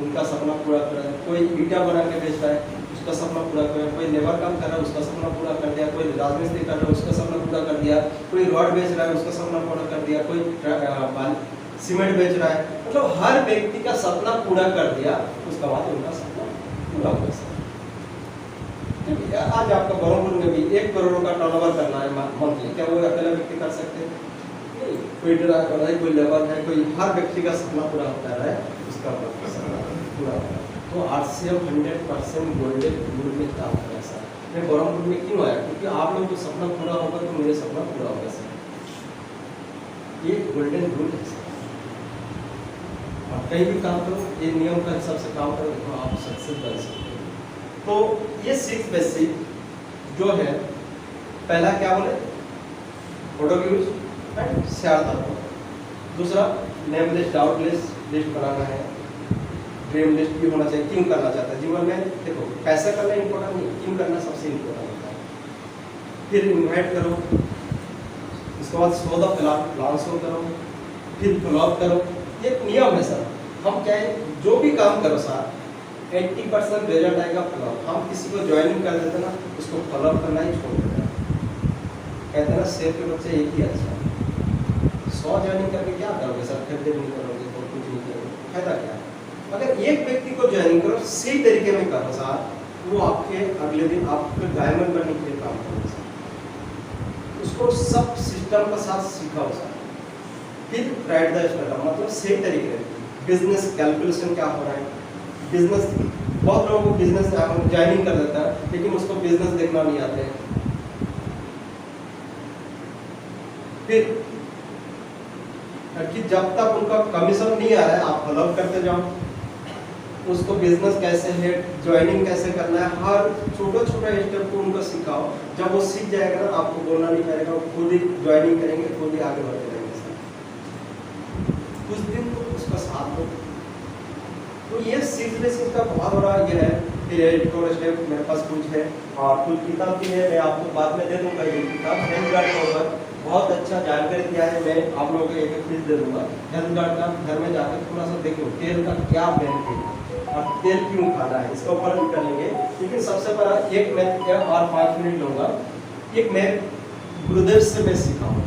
उनका सपना पूरा करा। कोई ईटा बना के बेच रहा है, उसका सपना पूरा करा। कोई लेबर काम कर रहा है, उसका सपना पूरा कर दिया। कोई राजमिस्त्री कर रहा है, उसका सपना पूरा कर दिया। कोई रॉड बेच रहा है, उसका सपना पूरा कर दिया। कोई सीमेंट बेच रहा है, मतलब हर व्यक्ति का सपना पूरा कर दिया, उसका बाद उनका सपना पूरा हो गया। आज आपका बरौमपुर में भी 1 करोड़ का टर्नओवर करना है मंथली, क्या वो अकेला व्यक्ति कर सकते हैं? नहीं, कोई ड्राइवर है, कोई लेबर है, कोई हर व्यक्ति का सपना पूरा होता है, उसका सपना पूरा होता है। तो RCF 100% गोल्डन रूल में काम कर रहा है सर। मैं बरौमपुर में क्यों आया? क्योंकि आप लोगों को सपना पूरा होगा तो मेरे सपना पूरा होगा सर। ये गोल्डन रूल है सर। आप कहीं भी काम करो, ये नियम का हिसाब से काम करो, तो आप सक्सेस बन सकते हैं। तो ये 6 बेसिक जो है, पहला क्या बोले, फोटो की यूज एंड शेयर। दूसरा नेम लिस्ट, डाउट लिस्ट बनाना है, ड्रीम लिस्ट भी होना चाहिए। क्यों करना चाहता है जीवन में? देखो पैसा करना इम्पोर्टेंट नहीं, क्यों करना सबसे इम्पोर्टेंट होता है। फिर इन्वाइट करो, उसके बाद शो द प्लान शो करो, फिर फॉलोअप करो। ये नियम है सर। हम क्या है, जो भी काम करो सर 80% रिजल्ट आएगा फॉलोअप। हम किसी को ज्वाइनिंग कर देते ना, उसको फॉलोअप करना ही छोड़ देते हैं। कहते हैं ना शेर के बच्चे एक ही अच्छा, 100 ज्वाइनिंग करके क्या करोगे सर? फिर नहीं करोगे तो कुछ नहीं करोगे, फायदा क्या? अगर एक व्यक्ति को ज्वाइनिंग करो, सही तरीके में करो सर, वो आपके अगले दिन आपके डायमंड बनने के लिए काम करोगे सर। उसको सब सिस्टम का साथ सिखाओ सर। फिर राइट द स्टार्टअप, मतलब सही तरीके से बिजनेस कैलकुलेशन क्या हो रहा है। बिजनेस, बहुत लोगों को बिजनेस ज्वाइनिंग कर देता है, लेकिन उसको बिजनेस देखना नहीं आते हैं। फिर कि जब तक उनका कमीशन नहीं आ रहा है, आप फॉलोअप करते जाओ, उसको बिजनेस कैसे है, ज्वाइनिंग कैसे करना है, हर छोटा छोटा स्टेप को उनको सिखाओ। जब वो सीख जाएगा ना, आपको बोलना नहीं पड़ेगा, वो खुद ही ज्वाइनिंग करेंगे, खुद ही आगे बढ़ते रहेंगे सर। कुछ दिन तो उसका साथ दो। तो ये सीखने से इसका बहुत बड़ा ये है। फिर एडिटोरियल स्टेप मेरे पास कुछ है, और कुछ किताब भी है, मैं आपको बाद में दे दूंगा। ये किताब हेल्थ गार्ड के ऊपर बहुत अच्छा जानकारी दिया है, मैं आप लोगों को एक चीज दे दूंगा। हेल्थ गार्ड का घर में जाकर थोड़ा सा देखो तेल का क्या बेनिफिट है और तेल क्यों खाना है, इसके ऊपर भी करेंगे। लेकिन सबसे बड़ा एक मैं और 5 मिनट लूँगा। एक मैं गुरुदेव से मैं सीखा हूँ।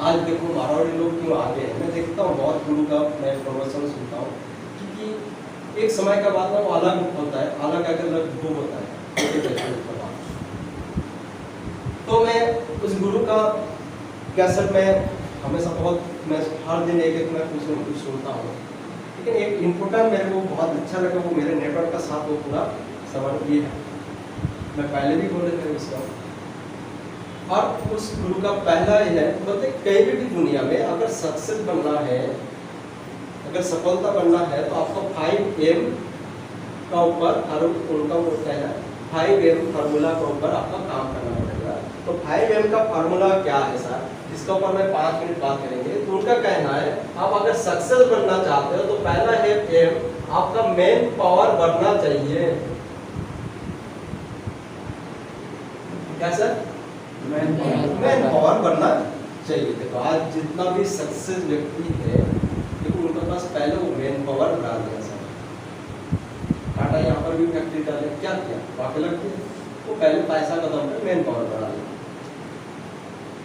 आज देखो मारवाड़ी लोग क्यों आगे हैं, मैं देखता हूँ बहुत गुरु का मैं प्रवचन सुनता हूँ, क्योंकि एक समय का बाद वो अलग होता है, अलग अगर वो होता है। तो मैं उस गुरु का कैसेट में हमेशा मैं हर दिन एक मैं कुछ न कुछ सुनता हूँ। लेकिन एक इम्पोर्टेंट मेरे को बहुत अच्छा लगा, वो मेरे नेटवर्क का साथ वो पूरा सवाल ये है, मैं पहले भी बोले थे उसका। और उस गुरु का पहला ये है, बोलते कहीं भी दुनिया में अगर सक्सेस बनना है, अगर सफलता बनना है, तो आपको 5 M का ऊपर उनका वो क्या है 5M फार्मूला के ऊपर आपका काम करना पड़ेगा। तो 5M का फार्मूला क्या है सर, इसका ऊपर मैं 5 मिनट बात करेंगे। तो उनका कहना है आप अगर सक्सेस बनना चाहते हो तो पहला है एम आपका मेन पावर बढ़ना चाहिए। क्या सर? मेन पावर बढ़ना चाहिए। देखो आज जितना भी सक्सेस व्यक्ति है देखो उनके पास पहले वो मेन पावर बढ़ा दिया सर। टाटा यहाँ पर भी फैक्ट्री डाले, क्या किया वाकई लगती है वो पहले पैसा का दम पे मेन पावर बढ़ा दिया।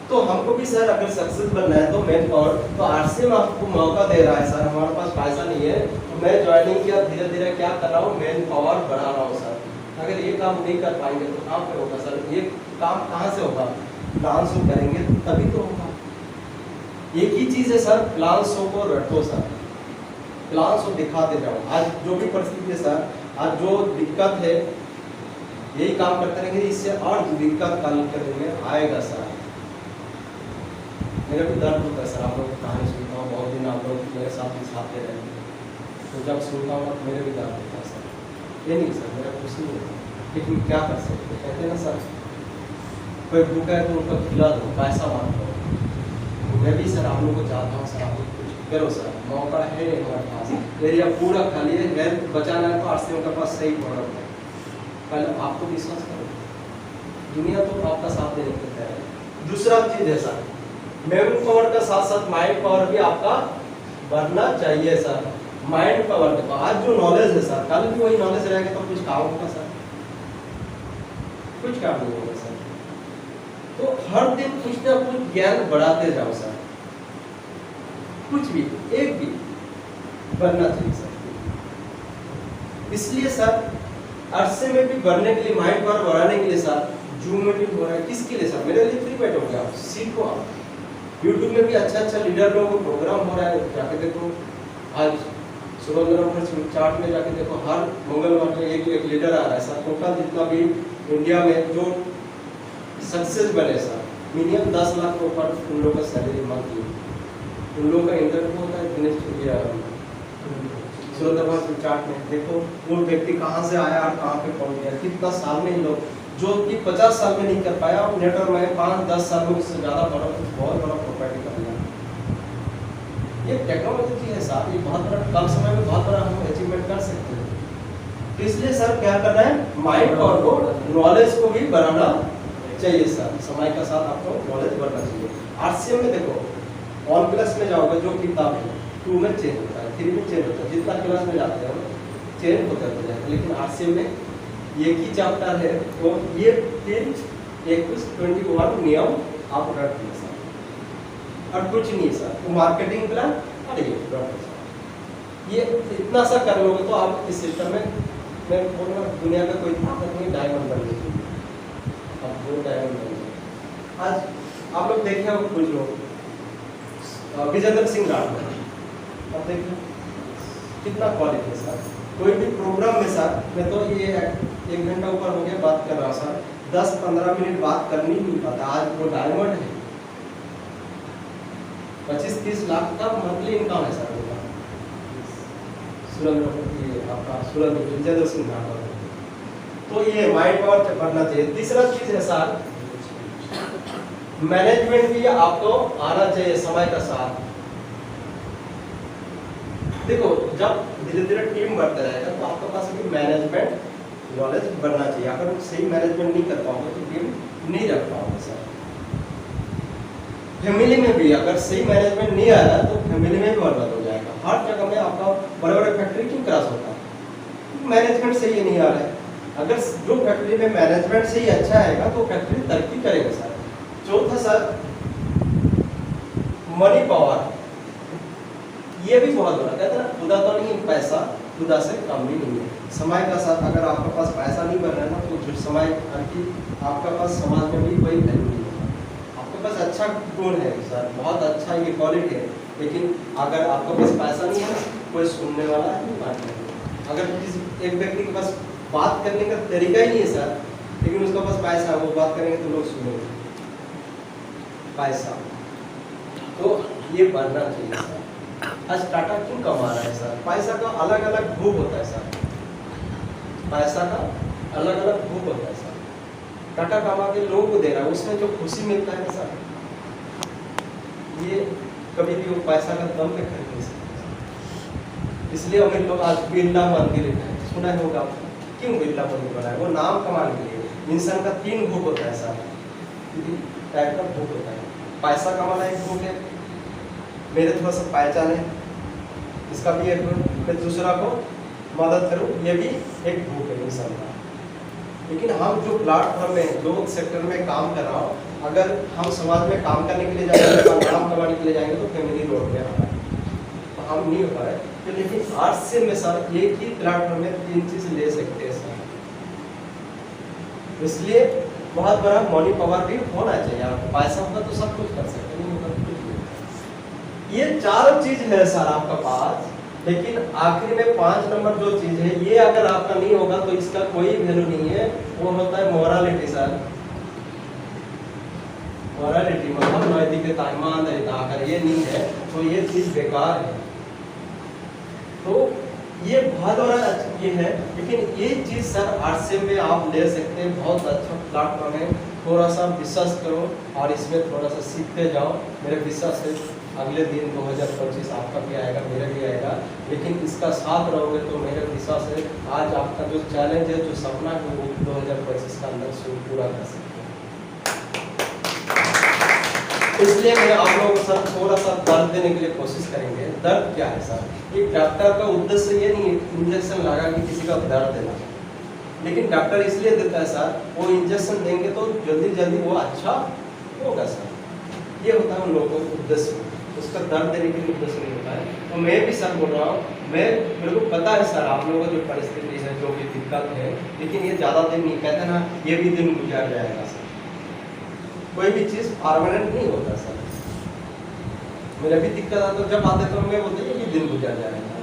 तो हमको भी सर अगर सक्सेस बनना है तो मेन पावर, तो आरसीएम आपको मौका दे रहा है सर, हमारे पास पैसा नहीं है तो मैं ज्वाइनिंग किया, धीरे धीरे क्या कर रहा हूँ मेन पावर बढ़ा रहा हूँ सर। अगर ये काम नहीं कर पाएंगे तो कहाँ पे होगा सर, ये काम कहाँ से होगा, प्लान शो करेंगे तभी तो होगा। एक ही चीज है सर, प्लान शो को रटो सर, प्लान शो दिखाते जाओ। आज जो भी परिस्थिति है सर, आज जो दिक्कत है यही काम करते रहेंगे, इससे और दिक्कत कल करेंगे आएगा सर। मेरा भी दर्द होता है सर, आप लोग कहानी सुनता हूँ, बहुत दिन आप लोग मेरे साथ दिखाते रहते हैं, तो जब सुनता हूँ तो मेरे भी दर्द होता है सर। ये नहीं सर मेरा कुछ नहीं होता, लेकिन क्या कर सकते हैं, कहते हैं ना सर कोई भूखा है तो उनको खिला दो, पैसा मांग दो। मैं भी सर आप लोगों को चाहता हूँ सर, आप लोग कुछ करो सर, मौका है हमारे पास, एरिया पूरा खाली है, हेल्थ बचाना है तो आरसीएम के पास सही प्रोडक्ट है। पहले आपको विश्वास करो, दुनिया तो आपका साथ देने को तैयार है। दूसरा चीज है सर, मेमोरी पावर का साथ साथ माइंड पावर भी आपका बढ़ना चाहिए सर। माइंड पावर देखो आज जो नॉलेज है सर, कल भी वही नॉलेज रहेगा तो कुछ काम होगा सर, कुछ काम नहीं होगा सर। तो हर दिन कुछ ना कुछ ज्ञान बढ़ाते जाओ सर, कुछ भी एक भी बढ़ना चाहिए सर। इसलिए सर अरसे में भी बढ़ने के लिए, माइंड पावर बढ़ाने के लिए सर जूम में भी हो रहा है। किसके लिए सर? मेरे लिए फ्री बैठो क्या, सीखो आप। यूट्यूब में भी अच्छा अच्छा लीडर लोगों को प्रोग्राम हो रहा है, जाके देखो। आज सुरेंद्र चार्ट में जाके देखो, हर मंगलवार में एक लीडर आ रहा है सर। टोटल जितना भी इंडिया में जो सक्सेस बने सर, मिनिमम 10 लाख के ऊपर उन लोगों का सैलरी मंथली, उन लोगों का इंटरव्यू होता है सुरेंद्र चार्ट में। देखो वो व्यक्ति कहाँ से आया और कहाँ पे पहुंच गया, कितना साल में इन लोग जो कि 50 साल में नहीं कर पाया, नेटवर्क में 5-10 साल में उससे ज़्यादा बड़ा बहुत बड़ा प्रॉपर्टी कर लिया। ये टेक्नोलॉजी है सर, ये बहुत बड़ा, कम समय में बहुत बड़ा हम अचीवमेंट कर सकते हैं। तो इसलिए सर क्या करना है, माइंड और को नॉलेज को भी बढ़ाना चाहिए सर। समय के साथ आपको नॉलेज बढ़ना चाहिए। आरसीएम में देखो ऑन क्लास में जाओगे जो किताब है 2 में चेंज होता है, 3 में चेंज होता है, जितना क्लास में जाते हैं चेंज होता है। लेकिन आरसीएम में एक ही चैप्टर है, तो ये 21 नियम आप रट लें सर, और कुछ नहीं सर। तो मार्केटिंग प्लान और ये इतना सा कर लोगे तो आप इस सिस्टम में, मैं बोल रहा हूँ दुनिया का कोई ताकत नहीं, डायमंड बन गई अब, वो डायमंड बन गए। आज आप लोग देखे हो कुछ लोग विजेंद्र सिंह राठौर, अब देखिए कितना क्वालिटी है सर। कोई भी प्रोग्राम में सर, मैं तो ये 1 घंटा ऊपर हो गया बात कर रहा हूँ सर, 10-15 मिनट बात करनी नहीं पाता। आज वो डायमंड है, 25-30 लाख का मंथली इनकम है सर सुरेंद्र विजेंद्र सिंह राठौर। तो ये माइंड पावर बढ़ना चाहिए। तीसरा चीज है सर, मैनेजमेंट भी आपको आना चाहिए समय का साथ। देखो जब धीरे धीरे टीम बढ़ता रहेगा तो आपके पास भी मैनेजमेंट नॉलेज बढ़ना चाहिए। अगर सही मैनेजमेंट नहीं कर पाओगे तो टीम नहीं रख पाओगे सर। फैमिली में भी अगर सही मैनेजमेंट नहीं आया तो फैमिली में भी बर्बाद हो जाएगा। हर जगह में आपका बड़े बड़े फैक्ट्री क्यों क्रैश होता है, मैनेजमेंट सही नहीं आ रहा है। अगर जो फैक्ट्री में मैनेजमेंट सही अच्छा आएगा तो फैक्ट्री तरक्की करेगा सर। चौथा सर मनी पावर, ये भी बहुत बड़ा, कहते हैं ना खुदा तो नहीं, पैसा खुदा से कम भी नहीं है। समय का साथ अगर आपके पास पैसा नहीं बन रहा है ना तो जो समय की आपके पास समाज में भी कोई वैल्यू नहीं होगा। आपके पास अच्छा गुण है सर, बहुत अच्छा ये क्वालिटी है, लेकिन अगर आपके पास पैसा नहीं है कोई सुनने वाला नहीं, बात नहीं। अगर किसी एक व्यक्ति के पास बात करने का तरीका ही नहीं है सर, लेकिन उसके पास पैसा है, वो बात करेंगे तो लोग सुनेंगे। पैसा तो ये बढ़ना चाहिए सर। आज टाटा क्यों कमा रहा है सर? पैसा का अलग अलग भूख होता है सर। पैसा का अलग अलग भूख होता है सर। टाटा कमा के लोगों को दे रहा है, उसमें जो खुशी मिलता है ना सर, ये कभी भी वो पैसा का दम पे खरीद नहीं सकते। इसलिए अमीर लोग आज बिरला मंदिर है, सुना होगा आपने, क्यों बिरला मंदिर बना है? वो नाम कमाने के लिए। इंसान का 3 भूख होता है सर, टाइप का भूख होता है। पैसा कमाना एक भूख है, मेरे थोड़ा सा पहचान है, इसका भी एक भूख, फिर दूसरा को मदद करूं, ये भी एक भूख है इंसान का। लेकिन हम जो प्लेटफॉर्म में, जो सेक्टर में काम कर रहा हूँ, अगर हम समाज में काम करने के लिए जाएंगे, नाम कमाने के लिए जाएंगे तो फैमिली रोड पे आना है, तो हम नहीं हो पाए। तो लेकिन आज से में सर एक ही प्लेटफॉर्म में 3 चीज ले सकते हैं सर। इसलिए बहुत बड़ा मनी पावर भी होना चाहिए। आपको पैसा होगा तो सब कुछ कर सकते, नहीं होगा तो कुछ नहीं। ये 4 चीज है सर आपका पास, लेकिन आखिर में 5 नंबर जो चीज है, ये अगर आपका नहीं होगा तो इसका कोई वैल्यू नहीं है। वो होता है मोरालिटी सर। मोरालिटी मतलब नैतिकता, ईमानदारिता। अगर ये नहीं है तो ये चीज बेकार है। तो ये बहुत बड़ा ये है, लेकिन ये चीज सर आरसीएम में आप ले सकते हैं। बहुत अच्छा प्लेटफॉर्म है, थोड़ा सा विश्वास करो और इसमें थोड़ा सा सीखते जाओ। मेरे विश्वास है अगले दिन 2025 आपका भी आएगा, मेरा भी आएगा। लेकिन इसका साथ रहोगे तो मेरा विश्वास है आज आपका जो चैलेंज है, जो सपना है, वो 2025 का अंदर पूरा कर सकते हैं। इसलिए मैं आप लोगों को सर थोड़ा सा दर्द देने के लिए कोशिश करेंगे। दर्द क्या है सर? एक डॉक्टर का उद्देश्य ये नहीं है इंजेक्शन लगा के किसी का दर्द देना, लेकिन डॉक्टर इसलिए देता है सर, वो इंजेक्शन देंगे तो जल्दी जल्दी वो अच्छा होगा सर। ये होता है उन लोगों का उद्देश्य, उसका दर्द देने के लिए उद्देश्य नहीं होता है। तो मैं भी सर बोल रहा हूँ, मेरे को पता है सर आप लोगों को जो परिस्थिति है, जो भी दिक्कत है, लेकिन ये ज़्यादा दिन नहीं, कहते ना ये भी दिन गुजर जाएगा सर। कोई भी चीज़ परमानेंट नहीं होता सर। मेरा भी दिक्कत आता, जब आते तो मैं बोलते ये दिन गुजर जाएगा,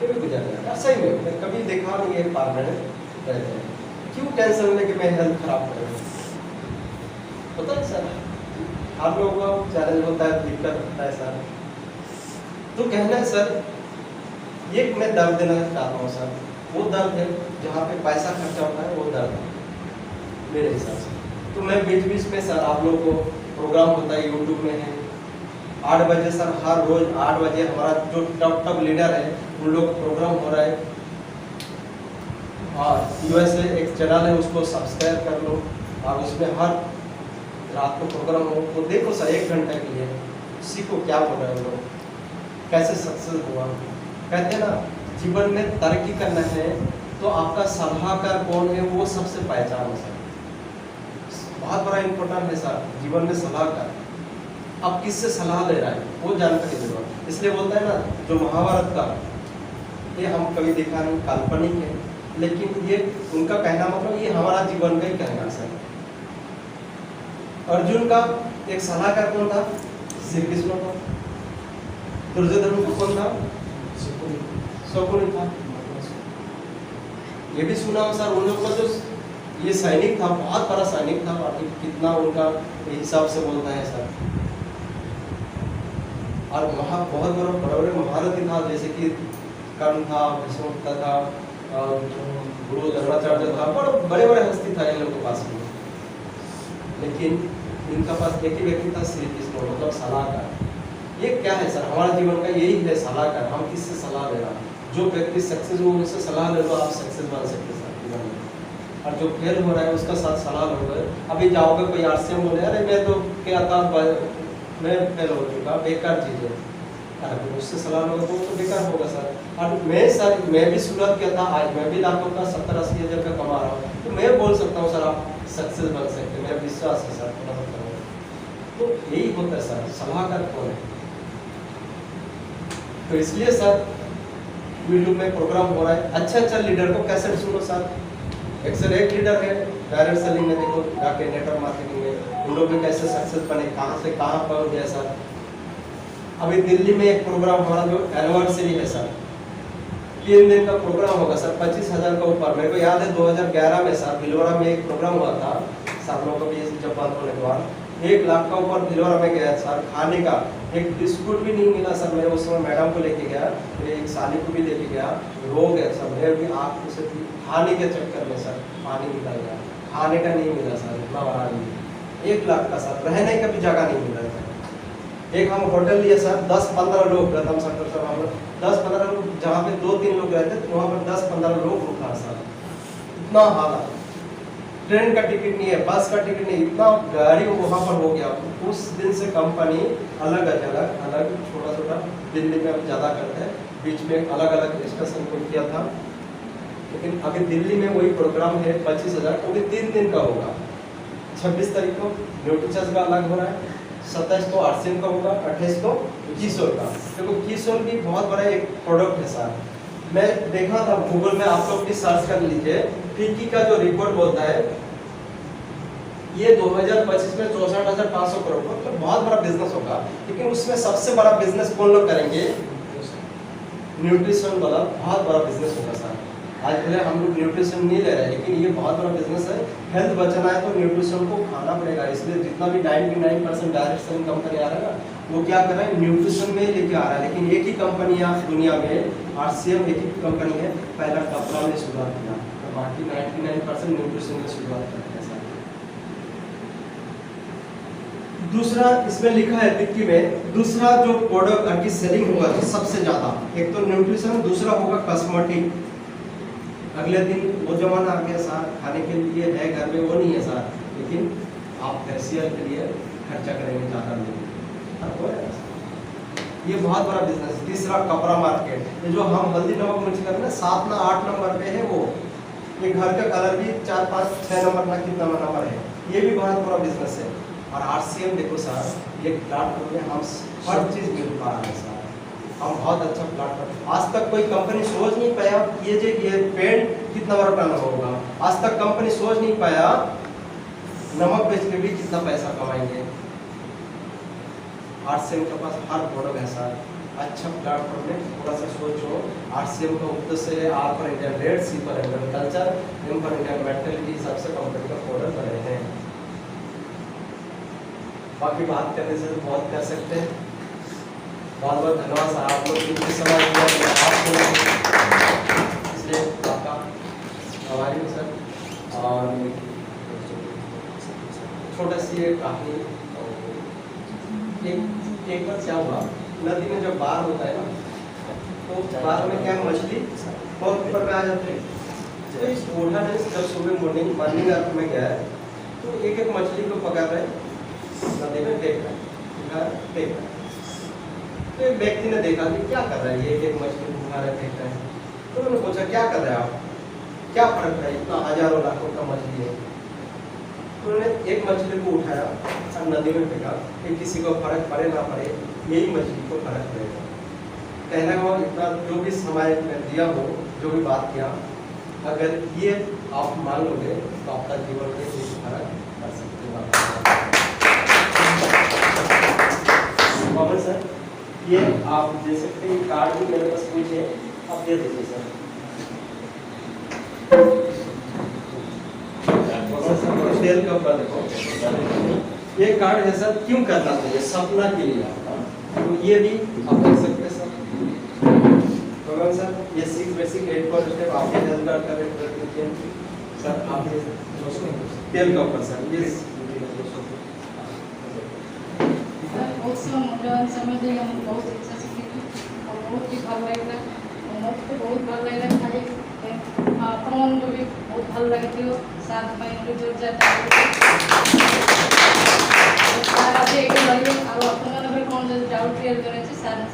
ये भी गुजर जाएगा। सही में मैं कभी देखा नहीं है परमानेंट रहते हैं। क्यों टेंशन लेके मैं हेल्थ खराब करूँ? पता है सर आप लोगों का चैलेंज होता है, दिक्कत होता है सर। तो कहना है सर, ये मैं दर्द देना चाहता हूँ सर। वो दर्द है जहाँ पे पैसा खर्चा होता है, वो दर्द है मेरे हिसाब से। तो मैं बीच बीच में सर आप लोगों को प्रोग्राम होता है, यूट्यूब में है 8 बजे सर, हर रोज 8 बजे हमारा जो टॉप लीडर है उन लोग प्रोग्राम हो रहा है। और यूएसए एक चैनल है, उसको सब्सक्राइब कर लो और उसमें हर रात को प्रोग्राम हो, तो देखो सर 1 घंटे के लिए सीखो क्या बोल रहे हैं लोग, कैसे सक्सेस हुआ। कहते हैं ना जीवन में तरक्की करना है तो आपका सलाहकार कौन है वो सबसे पहचान है सर। बहुत बड़ा इम्पोर्टेंट है सर जीवन में सलाहकार। अब किससे सलाह ले रहा है वो जानकारी जरूरत। इसलिए बोलता है ना जो महाभारत का, ये हम कभी देखा नहीं, काल्पनिक है, लेकिन ये उनका कहना मतलब ये हमारा जीवन का ही कहना सर। अर्जुन का एक सलाहकार कौन था? श्री कृष्ण का। दुर्योधन का कौन था? शकुनी था। ये भी सुना हो सर, उन लोग का जो ये सैनिक था, बहुत बड़ा सैनिक था, और कितना उनका हिसाब से बोलता है सर। और वहाँ बहुत बड़े बड़े महारथी था, जैसे कि कर्ण था, भीष्म था, गुरु द्रोणाचार्य था, बड़े बड़े हस्ती था इन लोगों के पास में। लेकिन इनका पास एक ही व्यक्ति था, श्री कृष्ण, मतलब सलाहकार। ये क्या है सर? हमारा जीवन का यही है सलाहकार। हम किससे सलाह ले रहा है? जो व्यक्ति सक्सेस हो उससे सलाह ले लो, आप सक्सेस बन सकते सर जीवन में। और जो फेल हो रहा है उसका साथ सलाह लोगे। अभी जाओगे कोई आरसीएम बोले अरे मैं तो क्या था, मैं फेल हो चुका, बेकार चीज़ है, अरे उससे सलाह लोगे तो बेकार होगा सर। और मैं भी शुरुआत किया था, आज मैं भी लाखों का 70-80 हज़ार का कमा रहा हूँ, तो मैं बोल सकता हूँ सर आप सक्सेस बन सकते हैं, मेरा विश्वास है सर। तो यही होता है सर, सलाहकार कौन है? तो इसलिए सर यूट्यूब में प्रोग्राम हो रहा है, अच्छा लीडर को कैसे सुनो सर। एक लीडर है डायरेक्ट सेलिंग में, देखो जाके नेटवर्क मार्केटिंग में उन लोग भी कैसे सक्सेस बने, कहाँ से कहाँ पहुँच गया सर। अभी दिल्ली में एक प्रोग्राम हमारा जो एनिवर्सरी है सर, 3 दिन का प्रोग्राम होगा सर, 25,000 का ऊपर। मेरे को याद है 2011 में सर भिलवाड़ा में एक प्रोग्राम हुआ था, सब लोगों को भी जब बंद होने के बाद 1 लाख का ऊपर भिलवाड़ा में गया सर। खाने का एक बिस्कुट भी नहीं मिला सर। मैं उस समय मैडम को लेके गया, मेरे एक साली को भी लेके गया, रो गया सर। मैं भी आँख से खाने के चक्कर में सर पानी निकल गया, खाने का नहीं मिला सर, इतना बड़ा नहीं, 1 लाख का सर, रहने का भी जगह नहीं मिला सर। एक हम होटल लिए सर, 10-15 लोग, प्रथम सेक्टर सर, हम 10-15 लोग, जहाँ पे 2-3 लोग रहते थे वहाँ पर 10-15 लोग रुका सर, इतना हालत। ट्रेन का टिकट नहीं है, बस का टिकट नहीं, इतना गाड़ी वहाँ पर हो गया। उस दिन से कंपनी अलग छोटा दिल्ली में अब ज़्यादा करते हैं, बीच में अलग स्टेशन को किया था, लेकिन अभी दिल्ली में वही प्रोग्राम है 25,000, वो भी 3 दिन का होगा। 26 तारीख को न्यूट्रिशंस का अलग हो रहा है, 27 को आरसीएम का होगा, 28 को कीसोल का। देखो कीसोल भी बहुत बड़ा एक प्रोडक्ट है सर, मैं देखा था गूगल में, आप लोग भी सर्च कर लीजिए, फिक्की का जो रिपोर्ट बोलता है ये 2025 में 64,500 करोड़, मतलब बहुत बड़ा बिजनेस होगा। लेकिन उसमें सबसे बड़ा बिजनेस कौन लोग करेंगे? न्यूट्रिशन वाला बहुत बड़ा बिजनेस होगा सर। आज पहले हम लोग न्यूट्रिशन नहीं ले रहे, लेकिन ये बहुत बड़ा बिजनेस है। हेल्थ बचाना है तो न्यूट्रिशन को खाना पड़ेगा, इसलिए जितना भी 99% डायरेक्ट सेलिंग कंपनी आ रहा है ना, वो क्या कर रहा है, न्यूट्रिशन में लेके आ रहा है। लेकिन एक ही कंपनी आज दुनिया में, आरसीएम एक ही कंपनी है, पहला कपड़ा में शुरुआत किया, तो बाकी 99% न्यूट्रिशन में शुरुआत करते हैं। दूसरा इसमें लिखा है विक्की में, दूसरा जो प्रोडक्ट आपकी सेलिंग होगा तो सबसे ज्यादा, एक तो न्यूट्रिशन, दूसरा होगा कॉस्मेटिक। अगले दिन वो जमाना आ गया सर, खाने के लिए है घर में, वो नहीं है सर, लेकिन आप फेशियल के लिए खर्चा करेंगे ज़्यादा नहीं, ये बहुत बड़ा बिजनेस है। तीसरा कपड़ा मार्केट, ये जो हम हल्दी नमक मिर्च कर रहे हैं 7 ना 8 नंबर पे है वो, ये घर का कलर भी 4, 5, 6 नंबर ना कितना नंबर है, ये भी बहुत बड़ा बिजनेस है। और आरसीएम देखो सर, ये प्लेटफॉर्म में हम हर चीज़ मिल पा रहे हैं सर, हम बहुत अच्छा प्लेटफॉर्म। आज तक कोई कंपनी सोच नहीं पाया ये पेंट कितना बड़ा टर्नओवर होगा, आज तक कंपनी सोच नहीं पाया नमक बेच के भी कितना पैसा कमाएंगे। आरसीएम के पास हर प्रोडक्ट है सर, अच्छा प्लेटफॉर्म में थोड़ा सा सोचो। आरसीएम का उद्देश्य है R for India red, C for Indian culture, M for Indian mentality, सबसे कंपनी का प्रोडक्ट बने हैं। बाकी बात करने से तो बहुत कर सकते हैं। बहुत बहुत धन्यवाद सर, आप लोग इतनी समय दिया, इसलिए आपका आभारी हूँ सर। और छोटा सी एक कहानी, एक बार क्या हुआ, नदी में जब बाढ़ होता है ना, तो बाढ़ में क्या मछली बहुत ऊपर में आ जाते हैं। तो इस बूढ़ा ने जब सुबह मॉर्निंग अर्थ में गया है, तो एक मछली को पकड़ रहे नदी में फेंक रहा है। तो एक व्यक्ति ने देखा कि क्या कर रहा है ये, एक मछली उठा रहे फेंक रहे हैं। तो उन्होंने पूछा क्या कर रहे हैं आप, क्या फर्क है, इतना हजारों लाखों का मछली है। तो उन्होंने एक मछली को उठाया और नदी में फेंका कि किसी को फर्क पड़े ना पड़े, यही मछली को फर्क पड़ेगा। कहने का इतना जो भी समय में दिया हो, जो भी बात किया, अगर ये आप मान लोगे तो आपका जीवन में फर्क कर सकते हो। सर ये आप दे सकते हैं, कार्ड भी मेरे पास कुछ है, आप दे दीजिए सर। तेल का ऊपर देखो, ये कार्ड है सर, क्यों करना चाहिए, सपना के लिए आपका, तो ये भी आप देख सकते हैं सर। तो सर ये 6 बेसिक 8 पर स्टेप आपके हेल्थ कार्ड का रेफर कीजिए सर। आप तेल का ऊपर सर ये बहुत समय दिए, हम बहुत इच्छा से और बहुत ही भल लगे, मत बहुत भल लगे खाई अपन भी बहुत भल लगे साथ में जोड़ जाता है। और अपन कौन डाउट क्लियर करे सारे